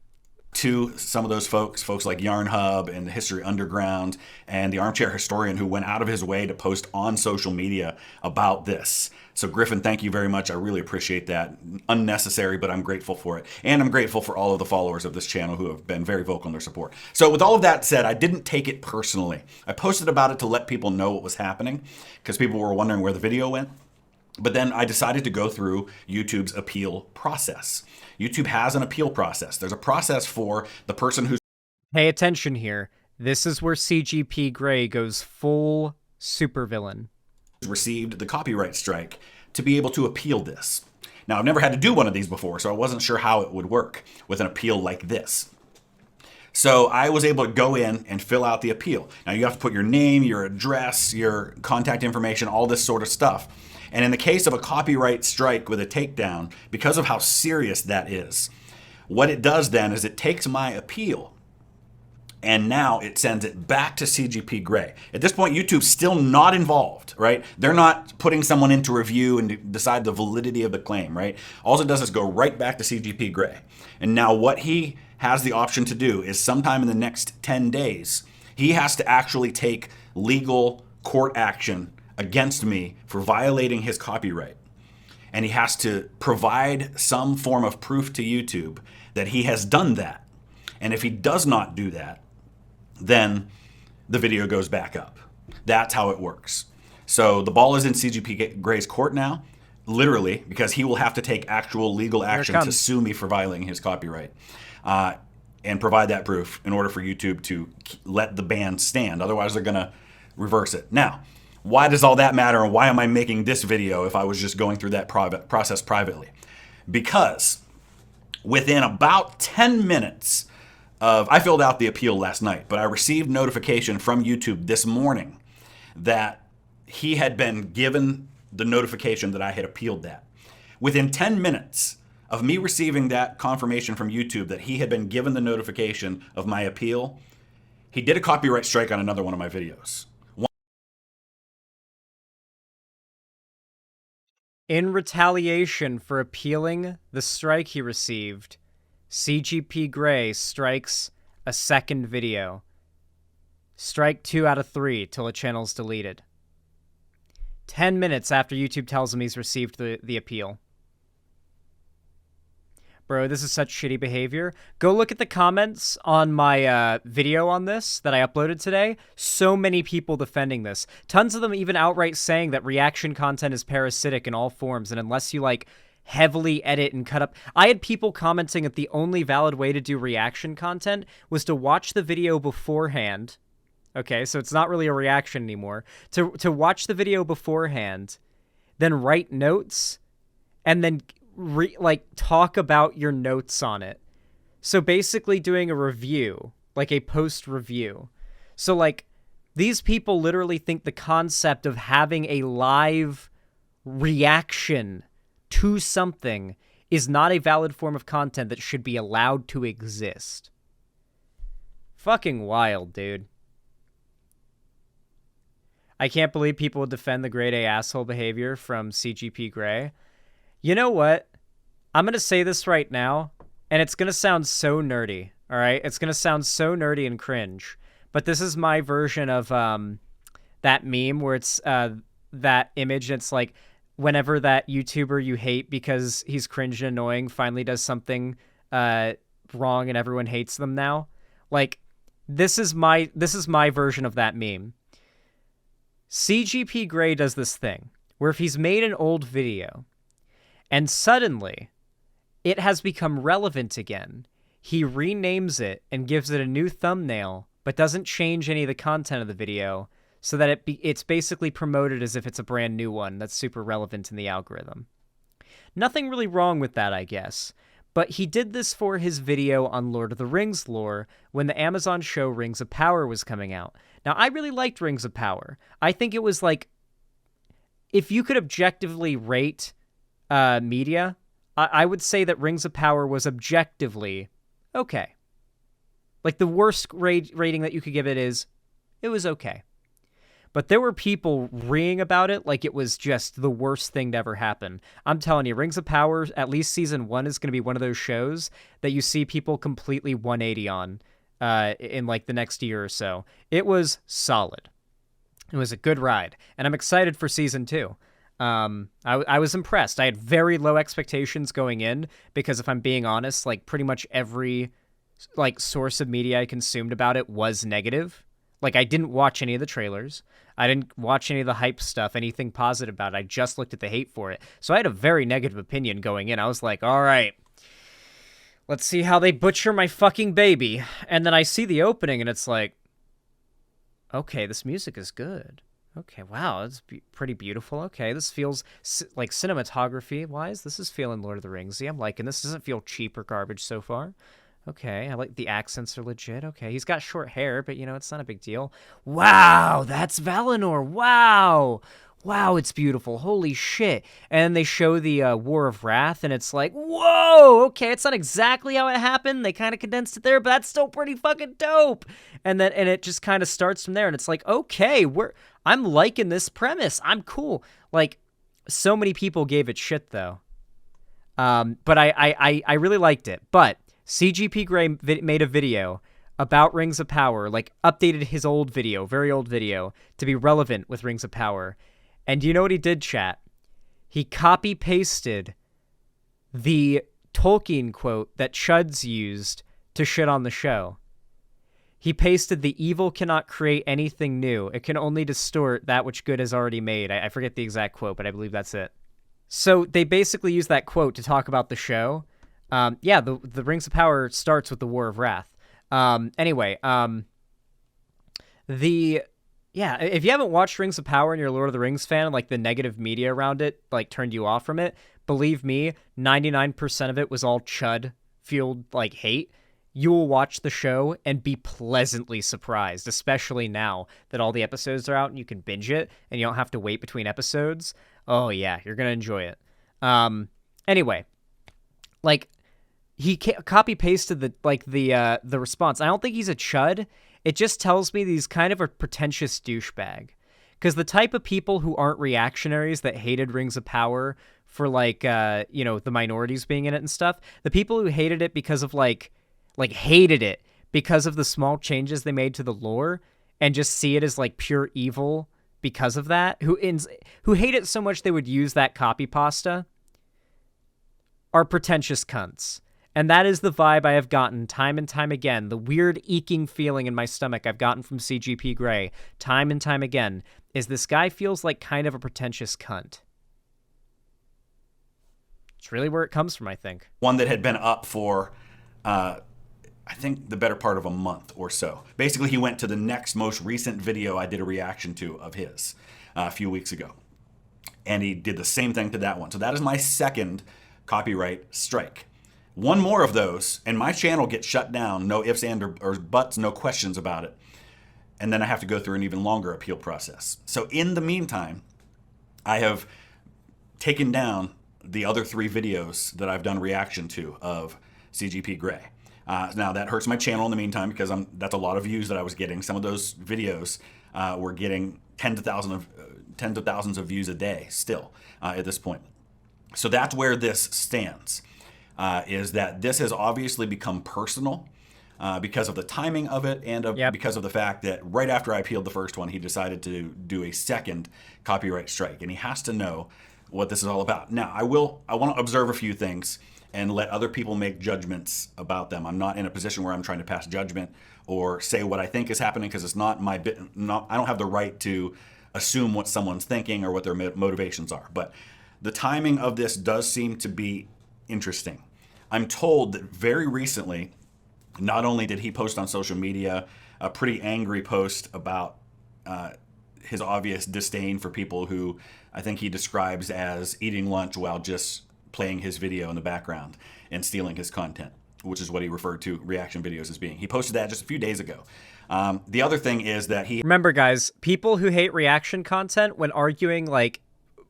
Speaker 3: To some of those folks like Yarn Hub and the History Underground and the Armchair Historian who went out of his way to post on social media about this. So Griffin, thank you very much. I really appreciate that. Unnecessary, but I'm grateful for it. And I'm grateful for all of the followers of this channel who have been very vocal in their support. So with all of that said, I didn't take it personally. I posted about it to let people know what was happening because people were wondering where the video went. But then I decided to go through YouTube's appeal process. YouTube has an appeal process. There's a process for the person who's...
Speaker 1: Pay attention here. This is where CGP Grey goes full supervillain.
Speaker 3: ...received the copyright strike to be able to appeal this. Now, I've never had to do one of these before, so I wasn't sure how it would work with an appeal like this. So I was able to go in and fill out the appeal. Now, you have to put your name, your address, your contact information, all this sort of stuff. And in the case of a copyright strike with a takedown, because of how serious that is, what it does then is it takes my appeal and now it sends it back to CGP Grey. At this point, YouTube's still not involved, right? They're not putting someone into review and decide the validity of the claim, right? All it does is go right back to CGP Grey. And now what he has the option to do is sometime in the next 10 days, he has to actually take legal court action against me for violating his copyright. And he has to provide some form of proof to YouTube that he has done that. And if he does not do that, then the video goes back up. That's how it works. So the ball is in CGP Grey's court now, literally, because he will have to take actual legal action to sue me for violating his copyright and provide that proof in order for YouTube to let the ban stand. Otherwise, they're going to reverse it. Now, why does all that matter, and why am I making this video if I was just going through that process privately? Because within about 10 minutes I filled out the appeal last night, but I received notification from YouTube this morning that he had been given the notification that I had appealed that. Within 10 minutes of me receiving that confirmation from YouTube that he had been given the notification of my appeal, he did a copyright strike on another one of my videos.
Speaker 1: In retaliation for appealing the strike he received, CGP Grey strikes a second video. Strike 2 out of 3 till a channel's deleted. 10 minutes after YouTube tells him he's received the appeal. Bro, this is such shitty behavior. Go look at the comments on my video on this that I uploaded today. So many people defending this. Tons of them even outright saying that reaction content is parasitic in all forms, and unless you, like, heavily edit and cut up... I had people commenting that the only valid way to do reaction content was to watch the video beforehand. Okay, so it's not really a reaction anymore. To watch the video beforehand, then write notes, and then... talk about your notes on it. So basically doing a review, like a post review. So like these people literally think the concept of having a live reaction to something is not a valid form of content that should be allowed to exist. Fucking wild, dude. I can't believe people would defend the grade A asshole behavior from CGP Grey. You know what? I'm going to say this right now, and it's going to sound so nerdy, all right? It's going to sound so nerdy and cringe, but this is my version of that meme where it's that image, and it's like whenever that YouTuber you hate because he's cringe and annoying finally does something wrong and everyone hates them now. Like, this is my version of that meme. CGP Grey does this thing where if he's made an old video and suddenly it has become relevant again, he renames it and gives it a new thumbnail, but doesn't change any of the content of the video so that it's basically promoted as if it's a brand new one that's super relevant in the algorithm. Nothing really wrong with that, I guess. But he did this for his video on Lord of the Rings lore when the Amazon show Rings of Power was coming out. Now, I really liked Rings of Power. I think it was like, if you could objectively rate media, I would say that Rings of Power was objectively okay. Like, the worst rating that you could give it is, it was okay. But there were people reeing about it like it was just the worst thing to ever happen. I'm telling you, Rings of Power, at least season 1, is going to be one of those shows that you see people completely 180 on in like the next year or so. It was solid. It was a good ride. And I'm excited for season 2. I was impressed. I had very low expectations going in because, if I'm being honest, like pretty much every like source of media I consumed about it was negative. Like, I didn't watch any of the trailers. I didn't watch any of the hype stuff, anything positive about it. I just looked at the hate for it. So I had a very negative opinion going in. I was like, all right, let's see how they butcher my fucking baby. And then I see the opening and it's like, okay, this music is good. Okay, wow, it's pretty beautiful. Okay, this feels like cinematography wise. This is feeling Lord of the Ringsy. I'm liking this. Doesn't feel cheap or garbage so far. Okay, I like the accents are legit. Okay, he's got short hair, but, you know, it's not a big deal. Wow, that's Valinor. Wow. Wow, it's beautiful. Holy shit. And they show the War of Wrath, and it's like, whoa, okay, it's not exactly how it happened. They kind of condensed it there, but that's still pretty fucking dope. And it just kind of starts from there, and it's like, okay, I'm liking this premise. I'm cool. Like, so many people gave it shit, though. But I really liked it. But CGP Grey made a video about Rings of Power, like updated his old video, very old video, to be relevant with Rings of Power. And do you know what he did, chat? He copy-pasted the Tolkien quote that Chuds used to shit on the show. He pasted, "The evil cannot create anything new. It can only distort that which good has already made." I forget the exact quote, but I believe that's it. So they basically used that quote to talk about the show. The Rings of Power starts with the War of Wrath. If you haven't watched Rings of Power and you're a Lord of the Rings fan, and like the negative media around it like turned you off from it, believe me, 99% of it was all chud fueled like hate. You will watch the show and be pleasantly surprised, especially now that all the episodes are out and you can binge it and you don't have to wait between episodes. Oh yeah, you're gonna enjoy it. He copy pasted the response. I don't think he's a chud. It just tells me that he's kind of a pretentious douchebag. Because the type of people who aren't reactionaries that hated Rings of Power for the minorities being in it and stuff, the people who hated it because of hated it because of the small changes they made to the lore and just see it as like pure evil because of that, who hate it so much they would use that copy pasta, are pretentious cunts. And that is the vibe I have gotten time and time again. The weird eking feeling in my stomach I've gotten from CGP Grey time and time again is this guy feels like kind of a pretentious cunt. It's really where it comes from, I think.
Speaker 3: One that had been up for, I think, the better part of a month or so. Basically, he went to the next most recent video I did a reaction to of his a few weeks ago. And he did the same thing to that one. So that is my second copyright strike. One more of those, and my channel gets shut down. No ifs, ands, or buts, no questions about it. And then I have to go through an even longer appeal process. So in the meantime, I have taken down the other 3 videos that I've done reaction to of CGP Grey. Now that hurts my channel in the meantime because that's a lot of views that I was getting. Some of those videos were getting tens of thousands of views a day still at this point. So that's where this stands. Is that this has obviously become personal because of the timing of it and because of the fact that right after I appealed the first one, he decided to do a second copyright strike. And he has to know what this is all about. Now, I want to observe a few things and let other people make judgments about them. I'm not in a position where I'm trying to pass judgment or say what I think is happening because it's not my bit. I don't have the right to assume what someone's thinking or what their motivations are. But the timing of this does seem to be interesting. I'm told that very recently, not only did he post on social media a pretty angry post about his obvious disdain for people who I think he describes as eating lunch while just playing his video in the background and stealing his content, which is what he referred to reaction videos as being. He posted that just a few days ago. The other thing is that
Speaker 1: Remember, guys, people who hate reaction content, when arguing, like,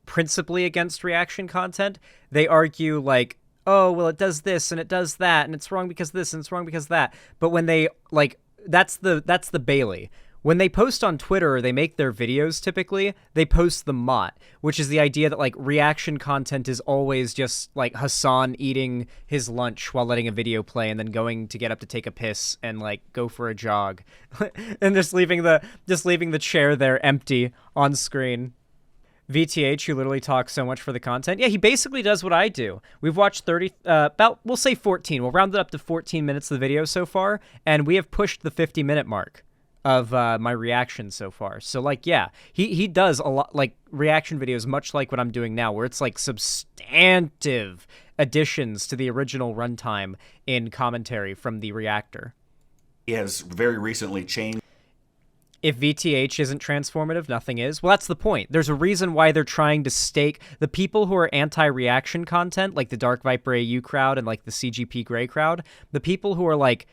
Speaker 1: principally against reaction content, they argue, like, oh, well, it does this and it does that, and it's wrong because this and it's wrong because that. But when they, like, that's the Bailey. When they post on Twitter or they make their videos, typically, they post the mott, which is the idea that, like, reaction content is always just, like, Hassan eating his lunch while letting a video play and then going to get up to take a piss and, like, go for a jog. And just leaving the chair there empty on screen. VTH, who literally talks so much for the content. Yeah, he basically does what I do. We've watched we'll say 14. We'll round it up to 14 minutes of the video so far, and we have pushed the 50-minute mark of my reactions so far. So, like, yeah, he does a lot, like, reaction videos, much like what I'm doing now, where it's, like, substantive additions to the original runtime in commentary from the reactor.
Speaker 3: he has very recently changed.
Speaker 1: If VTH isn't transformative, nothing is. Well, that's the point. There's a reason why they're trying to stake the people who are anti-reaction content, like the Dark Viper AU crowd and like the CGP Grey crowd, the people who are like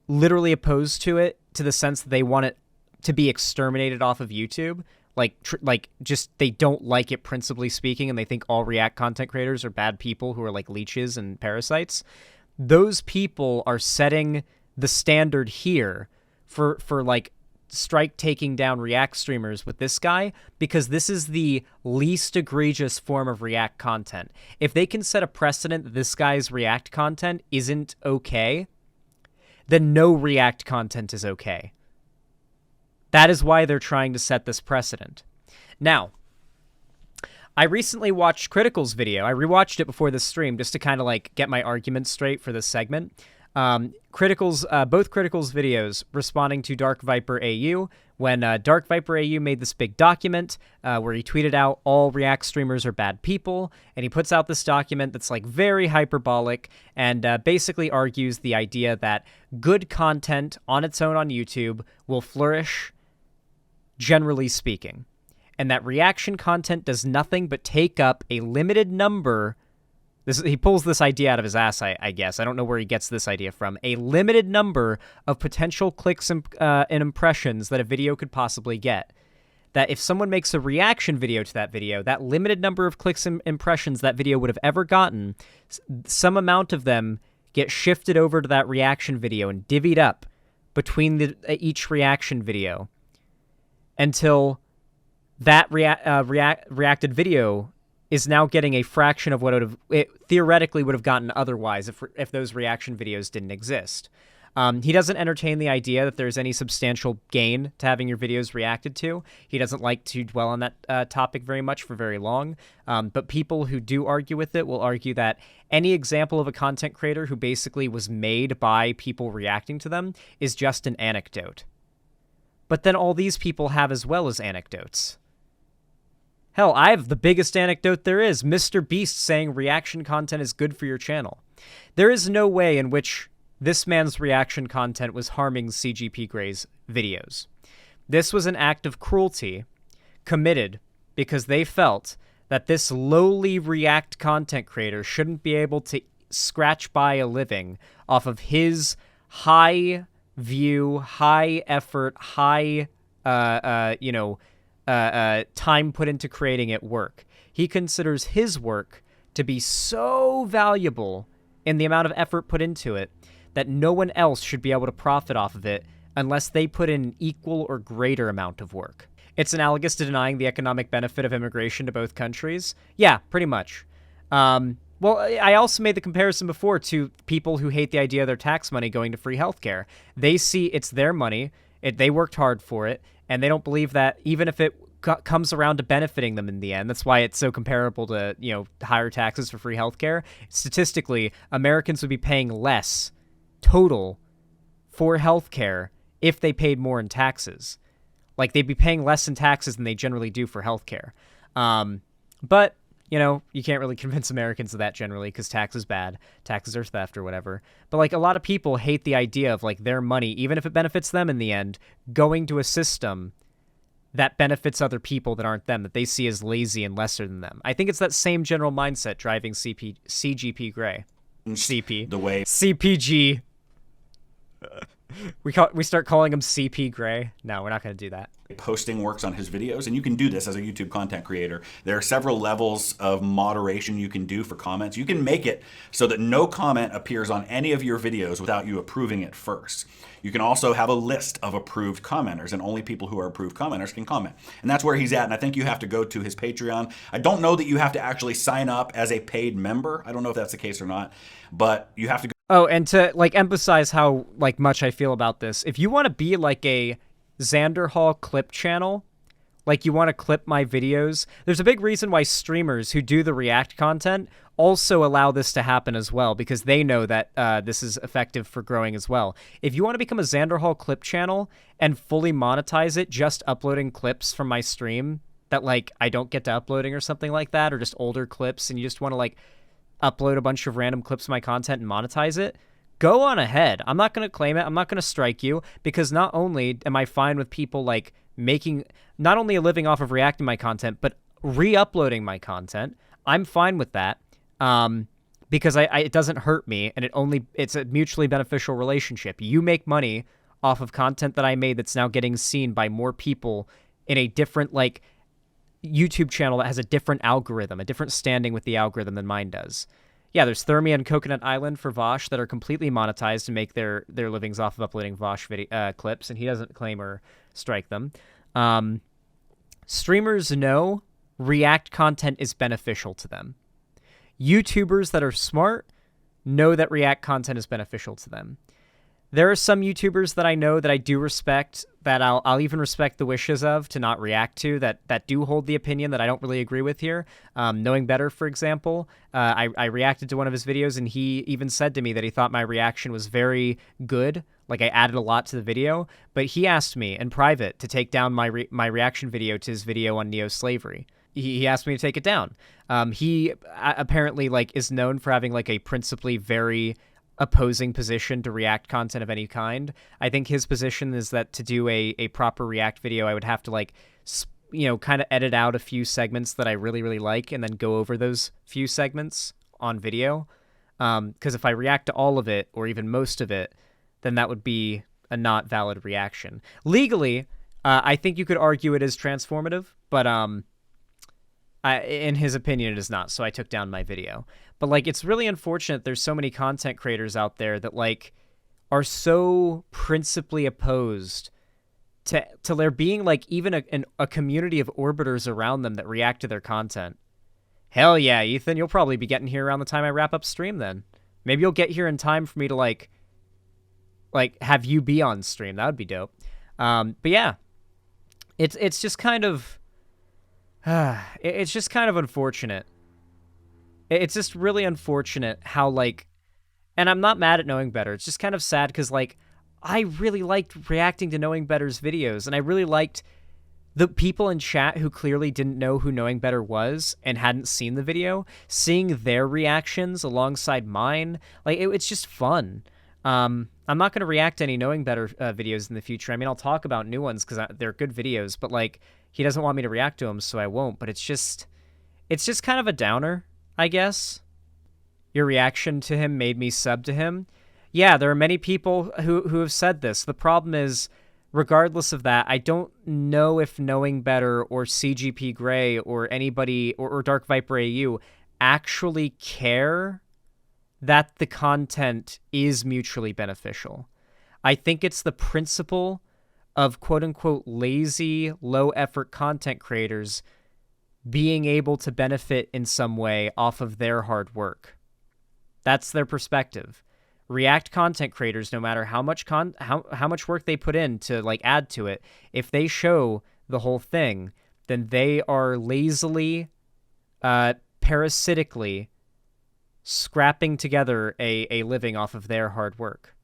Speaker 1: literally opposed to it to the sense that they want it to be exterminated off of YouTube, like just they don't like it principally speaking, and they think all React content creators are bad people who are like leeches and parasites. Those people are setting the standard here for like strike taking down React streamers with this guy, because this is the least egregious form of React content. If they can set a precedent that this guy's React content isn't okay, then no React content is okay. That is why they're trying to set this precedent. Now, I recently watched Critical's video. I rewatched it before this stream just to kind of like get my arguments straight for this segment. Both Critical's videos responding to Dark Viper AU when Dark Viper AU made this big document where he tweeted out all React streamers are bad people, and he puts out this document that's like very hyperbolic and basically argues the idea that good content on its own on YouTube will flourish, generally speaking, and that reaction content does nothing but take up a limited number. He pulls this idea out of his ass, I guess. I don't know where he gets this idea from. A limited number of potential clicks and impressions that a video could possibly get. That if someone makes a reaction video to that video, that limited number of clicks and impressions that video would have ever gotten, some amount of them get shifted over to that reaction video and divvied up between each reaction video until that reacted video is now getting a fraction of what it theoretically would have gotten otherwise if those reaction videos didn't exist. He doesn't entertain the idea that there's any substantial gain to having your videos reacted to. He doesn't like to dwell on that topic very much for very long. But people who do argue with it will argue that any example of a content creator who basically was made by people reacting to them is just an anecdote. But then all these people have as well as anecdotes. Hell, I have the biggest anecdote there is. Mr. Beast saying reaction content is good for your channel. There is no way in which this man's reaction content was harming CGP Grey's videos. This was an act of cruelty committed because they felt that this lowly React content creator shouldn't be able to scratch by a living off of his high view, high effort, high, time put into creating it work. He considers his work to be so valuable in the amount of effort put into it that no one else should be able to profit off of it unless they put in an equal or greater amount of work. It's analogous to denying the economic benefit of immigration to both countries. Yeah, pretty much. Well, I also made the comparison before to people who hate the idea of their tax money going to free healthcare. They see it's their money, they worked hard for it, and they don't believe that even if it comes around to benefiting them in the end, that's why it's so comparable to, higher taxes for free healthcare. Statistically, Americans would be paying less total for healthcare if they paid more in taxes. Like, they'd be paying less in taxes than they generally do for healthcare. But, you can't really convince Americans of that generally because tax is bad. Taxes are theft or whatever. But, like, a lot of people hate the idea of, like, their money, even if it benefits them in the end, going to a system that benefits other people that aren't them, that they see as lazy and lesser than them. I think it's that same general mindset driving CGP Grey. CP.
Speaker 3: The way
Speaker 1: CPG. We start calling him CP Grey. No, we're not going to do that.
Speaker 3: posting works on his videos, and you can do this as a YouTube content creator. There are several levels of moderation you can do for comments. You can make it so that no comment appears on any of your videos without you approving it first. You can also have a list of approved commenters, and only people who are approved commenters can comment. And that's where he's at, and I think you have to go to his Patreon. I don't know that you have to actually sign up as a paid member. I don't know if that's the case or not, but you have to go.
Speaker 1: Oh, and to like emphasize how like much I feel about this, if you want to be like a Xander Hall clip channel, like you want to clip my videos, there's a big reason why streamers who do the React content also allow this to happen as well, because they know that this is effective for growing as well. If you want to become a Xander Hall clip channel and fully monetize it, just uploading clips from my stream that like I don't get to uploading or something like that, or just older clips, and you just want to like upload a bunch of random clips of my content and monetize it, go on ahead. I'm not going to claim it. I'm not going to strike you, because not only am I fine with people like making not only a living off of reacting my content, but re-uploading my content. I'm fine with that. Because it doesn't hurt me, and it's a mutually beneficial relationship. You make money off of content that I made that's now getting seen by more people in a different like YouTube channel that has a different algorithm, a different standing with the algorithm than mine does. Yeah, there's Thermia and Coconut Island for Vosh that are completely monetized and make their livings off of uploading Vosh clips, and he doesn't claim or strike them. Streamers know React content is beneficial to them. YouTubers that are smart know that React content is beneficial to them. There are some YouTubers that I know that I do respect, that I'll even respect the wishes of to not react to, that do hold the opinion that I don't really agree with here. Knowing Better, for example, I reacted to one of his videos, and he even said to me that he thought my reaction was very good. Like I added a lot to the video, but he asked me in private to take down my reaction video to his video on neo-slavery. He asked me to take it down. He apparently like is known for having like a principally very opposing position to React content of any kind. I think his position is that to do a proper React video, I would have to like, kind of edit out a few segments that I really, really like and then go over those few segments on video. Because if I react to all of it or even most of it, then that would be a not valid reaction. Legally, I think you could argue it is transformative, but in his opinion, it is not, so I took down my video. But, like, it's really unfortunate there's so many content creators out there that, like, are so principally opposed to there being, like, even a community of orbiters around them that react to their content. Hell yeah, Ethan, you'll probably be getting here around the time I wrap up stream then. Maybe you'll get here in time for me to, like have you be on stream. That would be dope. But, yeah, it's just kind of... it's just kind of unfortunate. It's just really unfortunate how, like, and I'm not mad at Knowing Better. It's just kind of sad because, like, I really liked reacting to Knowing Better's videos, and I really liked the people in chat who clearly didn't know who Knowing Better was and hadn't seen the video, seeing their reactions alongside mine. Like, it's just fun. I'm not going to react to any Knowing Better videos in the future. I mean, I'll talk about new ones because they're good videos, but, like, he doesn't want me to react to them, so I won't. But it's just kind of a downer, I guess. Your reaction to him made me sub to him. Yeah, there are many people who have said this. The problem is, regardless of that, I don't know if Knowing Better or CGP Grey or anybody or Dark Viper AU actually care that the content is mutually beneficial. I think it's the principle of quote-unquote lazy, low-effort content creators being able to benefit in some way off of their hard work. That's their perspective. React content creators, no matter how much how much work they put in to like add to it, if they show the whole thing, then they are lazily, parasitically scrapping together a living off of their hard work.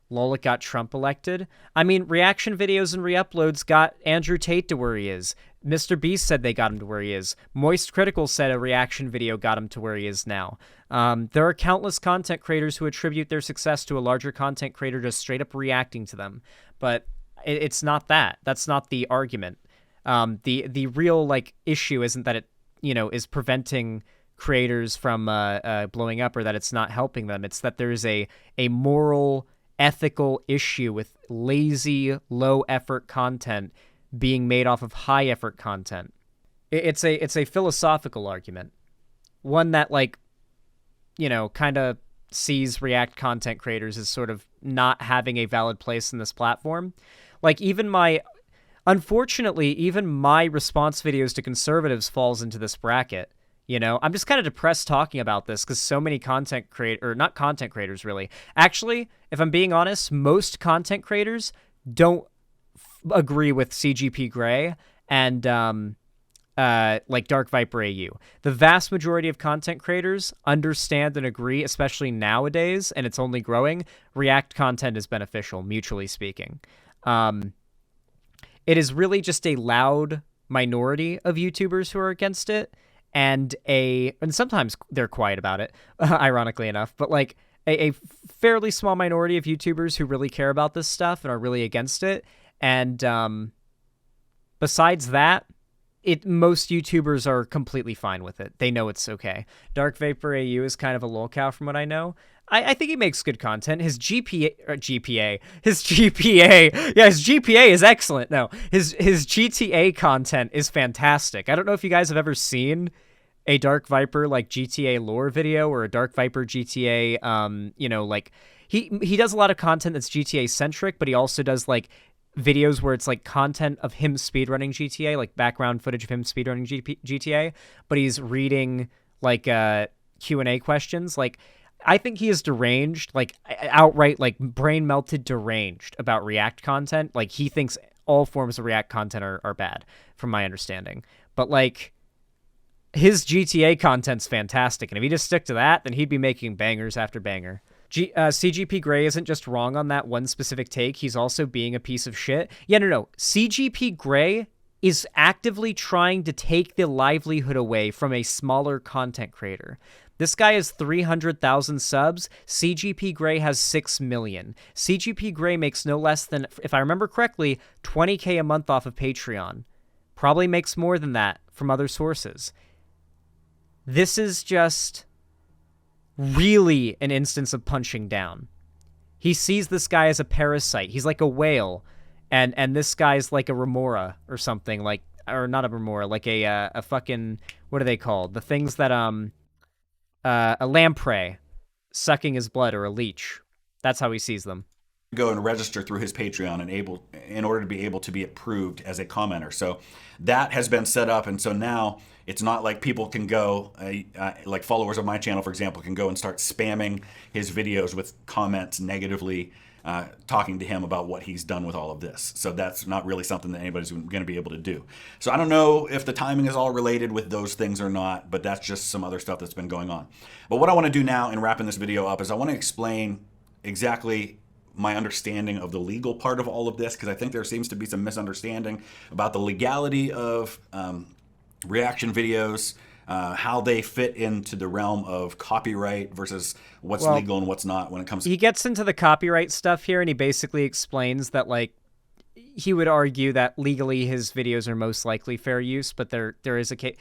Speaker 1: Lol, it got Trump elected. I mean, reaction videos and re-uploads got Andrew Tate to where he is. Mr. Beast said they got him to where he is. Moist Critical said a reaction video got him to where he is now. There are countless content creators who attribute their success to a larger content creator just straight up reacting to them. But it's not that. That's not the argument. The real like issue isn't that it, you know, is preventing creators from blowing up or that it's not helping them. It's that there's a moral, ethical issue with lazy, low effort content being made off of high effort content. It's a philosophical argument, one that, like, you know, kind of sees React content creators as sort of not having a valid place in this platform. Like, unfortunately, even my response videos to conservatives falls into this bracket. You know, I'm just kind of depressed talking about this because so many not content creators really. Actually, if I'm being honest, most content creators don't agree with CGP Grey and like Dark Viper AU. The vast majority of content creators understand and agree, especially nowadays, and it's only growing. React content is beneficial, mutually speaking. It is really just a loud minority of YouTubers who are against it, and sometimes they're quiet about it, ironically enough, but like a fairly small minority of YouTubers who really care about this stuff and are really against it. And besides that, most YouTubers are completely fine with it. They know it's okay. Dark Vapor AU is kind of a lolcow from what I know. I think he makes good content. His GPA, his GPA is excellent. No, his GTA content is fantastic. I don't know if you guys have ever seen a Dark Viper like GTA lore video or a Dark Viper GTA, you know, like he does a lot of content that's GTA centric, but he also does like videos where it's like content of him speedrunning GTA, like background footage of him speedrunning GTA, but he's reading like Q&A questions. Like, I think he is deranged, like outright, like brain melted deranged about React content. Like, he thinks all forms of React content are bad, from my understanding. But like, his GTA content's fantastic, and if he just stick to that, then he'd be making bangers after banger. CGP Grey isn't just wrong on that one specific take. He's also being a piece of shit. Yeah, no. CGP Grey is actively trying to take the livelihood away from a smaller content creator. This guy has 300,000 subs. CGP Grey has 6 million. CGP Grey makes no less than, if I remember correctly, 20K a month off of Patreon. Probably makes more than that from other sources. This is just really an instance of punching down. He sees this guy as a parasite. He's like a whale, and this guy's like a remora or something, like, or not a remora, like a fucking, what are they called? The things that a lamprey sucking his blood, or a leech. That's how he sees them.
Speaker 3: Go and register through his Patreon and in order to be able to be approved as a commenter. So that has been set up, and so now it's not like people can go, like followers of my channel, for example, can go and start spamming his videos with comments negatively, talking to him about what he's done with all of this. So that's not really something that anybody's going to be able to do. So I don't know if the timing is all related with those things or not, but that's just some other stuff that's been going on. But what I want to do now in wrapping this video up is I want to explain exactly my understanding of the legal part of all of this, because I think there seems to be some misunderstanding about the legality of reaction videos, how they fit into the realm of copyright versus what's legal and what's not when it comes to...
Speaker 1: He gets into the copyright stuff here, and he basically explains that, like, he would argue that legally his videos are most likely fair use, but there is a case...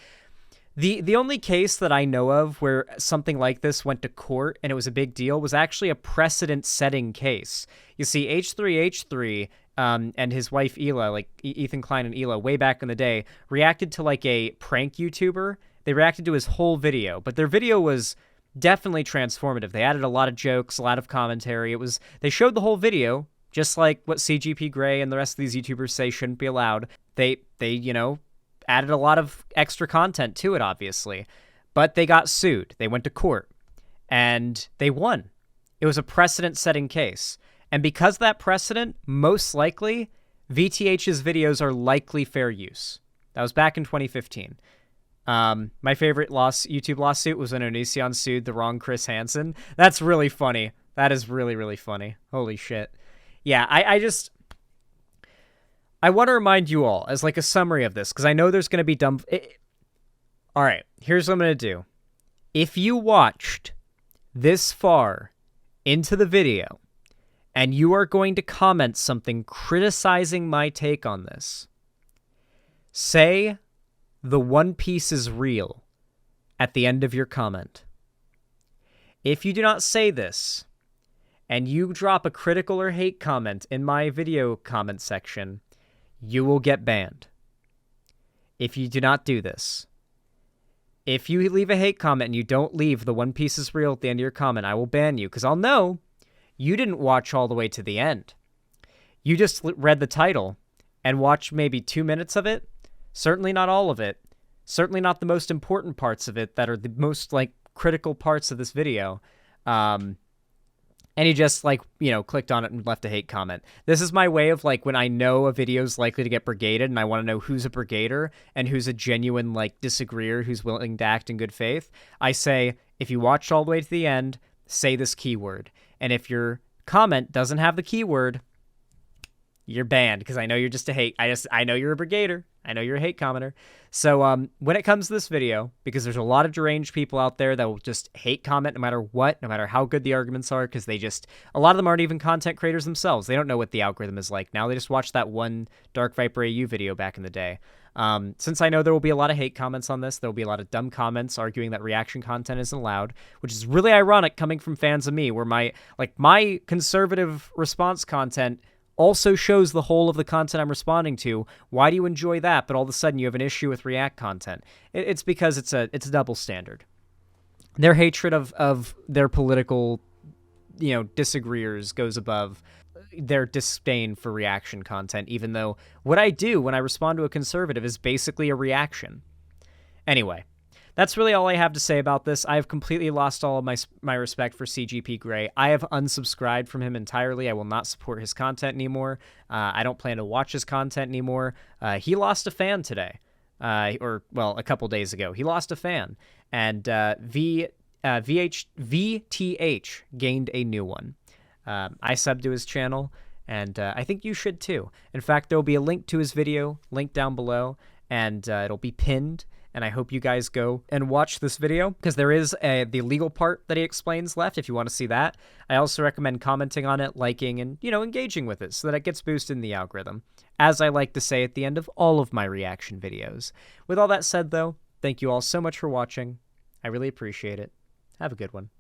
Speaker 1: The only case that I know of where something like this went to court and it was a big deal was actually a precedent-setting case. You see, H3H3 and his wife Ela, like Ethan Klein and Ela, way back in the day, reacted to like a prank YouTuber. They reacted to his whole video, but their video was definitely transformative. They added a lot of jokes, a lot of commentary. They showed the whole video, just like what CGP Grey and the rest of these YouTubers say shouldn't be allowed. They you know, added a lot of extra content to it, obviously. But they got sued. They went to court. And they won. It was a precedent-setting case. And because of that precedent, most likely, VTH's videos are likely fair use. That was back in 2015. My favorite YouTube lawsuit was when Onision sued the wrong Chris Hansen. That's really funny. That is really, really funny. Holy shit. Yeah, I want to remind you all, as like a summary of this, because I know there's going to be dumb... All right, here's what I'm going to do. If you watched this far into the video, and you are going to comment something criticizing my take on this, Say the One Piece is real at the end of your comment. If you do not say this, and you drop a critical or hate comment in my video comment section, you will get banned. If you do not do this. If you leave a hate comment and you don't leave the One Piece is real at the end of your comment, I will ban you, because I'll know you didn't watch all the way to the end. You just read the title and watched maybe 2 minutes of it. Certainly not all of it. Certainly not the most important parts of it that are the most, like, critical parts of this video. And he just, like, you know, clicked on it and left a hate comment. This is my way of, like, when I know a video is likely to get brigaded and I want to know who's a brigader and who's a genuine, like, disagreeer who's willing to act in good faith, I say, if you watched all the way to the end, say this keyword. And if your comment doesn't have the keyword, you're banned, because I know you're just a hate. I know you're a brigader. I know you're a hate commenter. So when it comes to this video, because there's a lot of deranged people out there that will just hate comment no matter what, no matter how good the arguments are, because a lot of them aren't even content creators themselves. They don't know what the algorithm is like now. They just watched that one Dark Viper AU video back in the day. Since I know there will be a lot of hate comments on this, there will be a lot of dumb comments arguing that reaction content isn't allowed, which is really ironic coming from fans of me, where my conservative response content also shows the whole of the content I'm responding to. Why do you enjoy that, but all of a sudden you have an issue with React content? It's because it's a double standard. Their hatred of their political, you know, disagreeers goes above their disdain for reaction content, even though what I do when I respond to a conservative is basically a reaction. Anyway, that's really all I have to say about this. I have completely lost all of my respect for CGP Grey. I have unsubscribed from him entirely. I will not support his content anymore. I don't plan to watch his content anymore. He lost a fan today, a couple days ago. He lost a fan, and VTH gained a new one. I subbed to his channel, and I think you should too. In fact, there will be a link to his video, linked down below, and it'll be pinned. And I hope you guys go and watch this video, because there is the legal part that he explains left if you want to see that. I also recommend commenting on it, liking, and, you know, engaging with it so that it gets boosted in the algorithm, as I like to say at the end of all of my reaction videos. With all that said, though, thank you all so much for watching. I really appreciate it. Have a good one.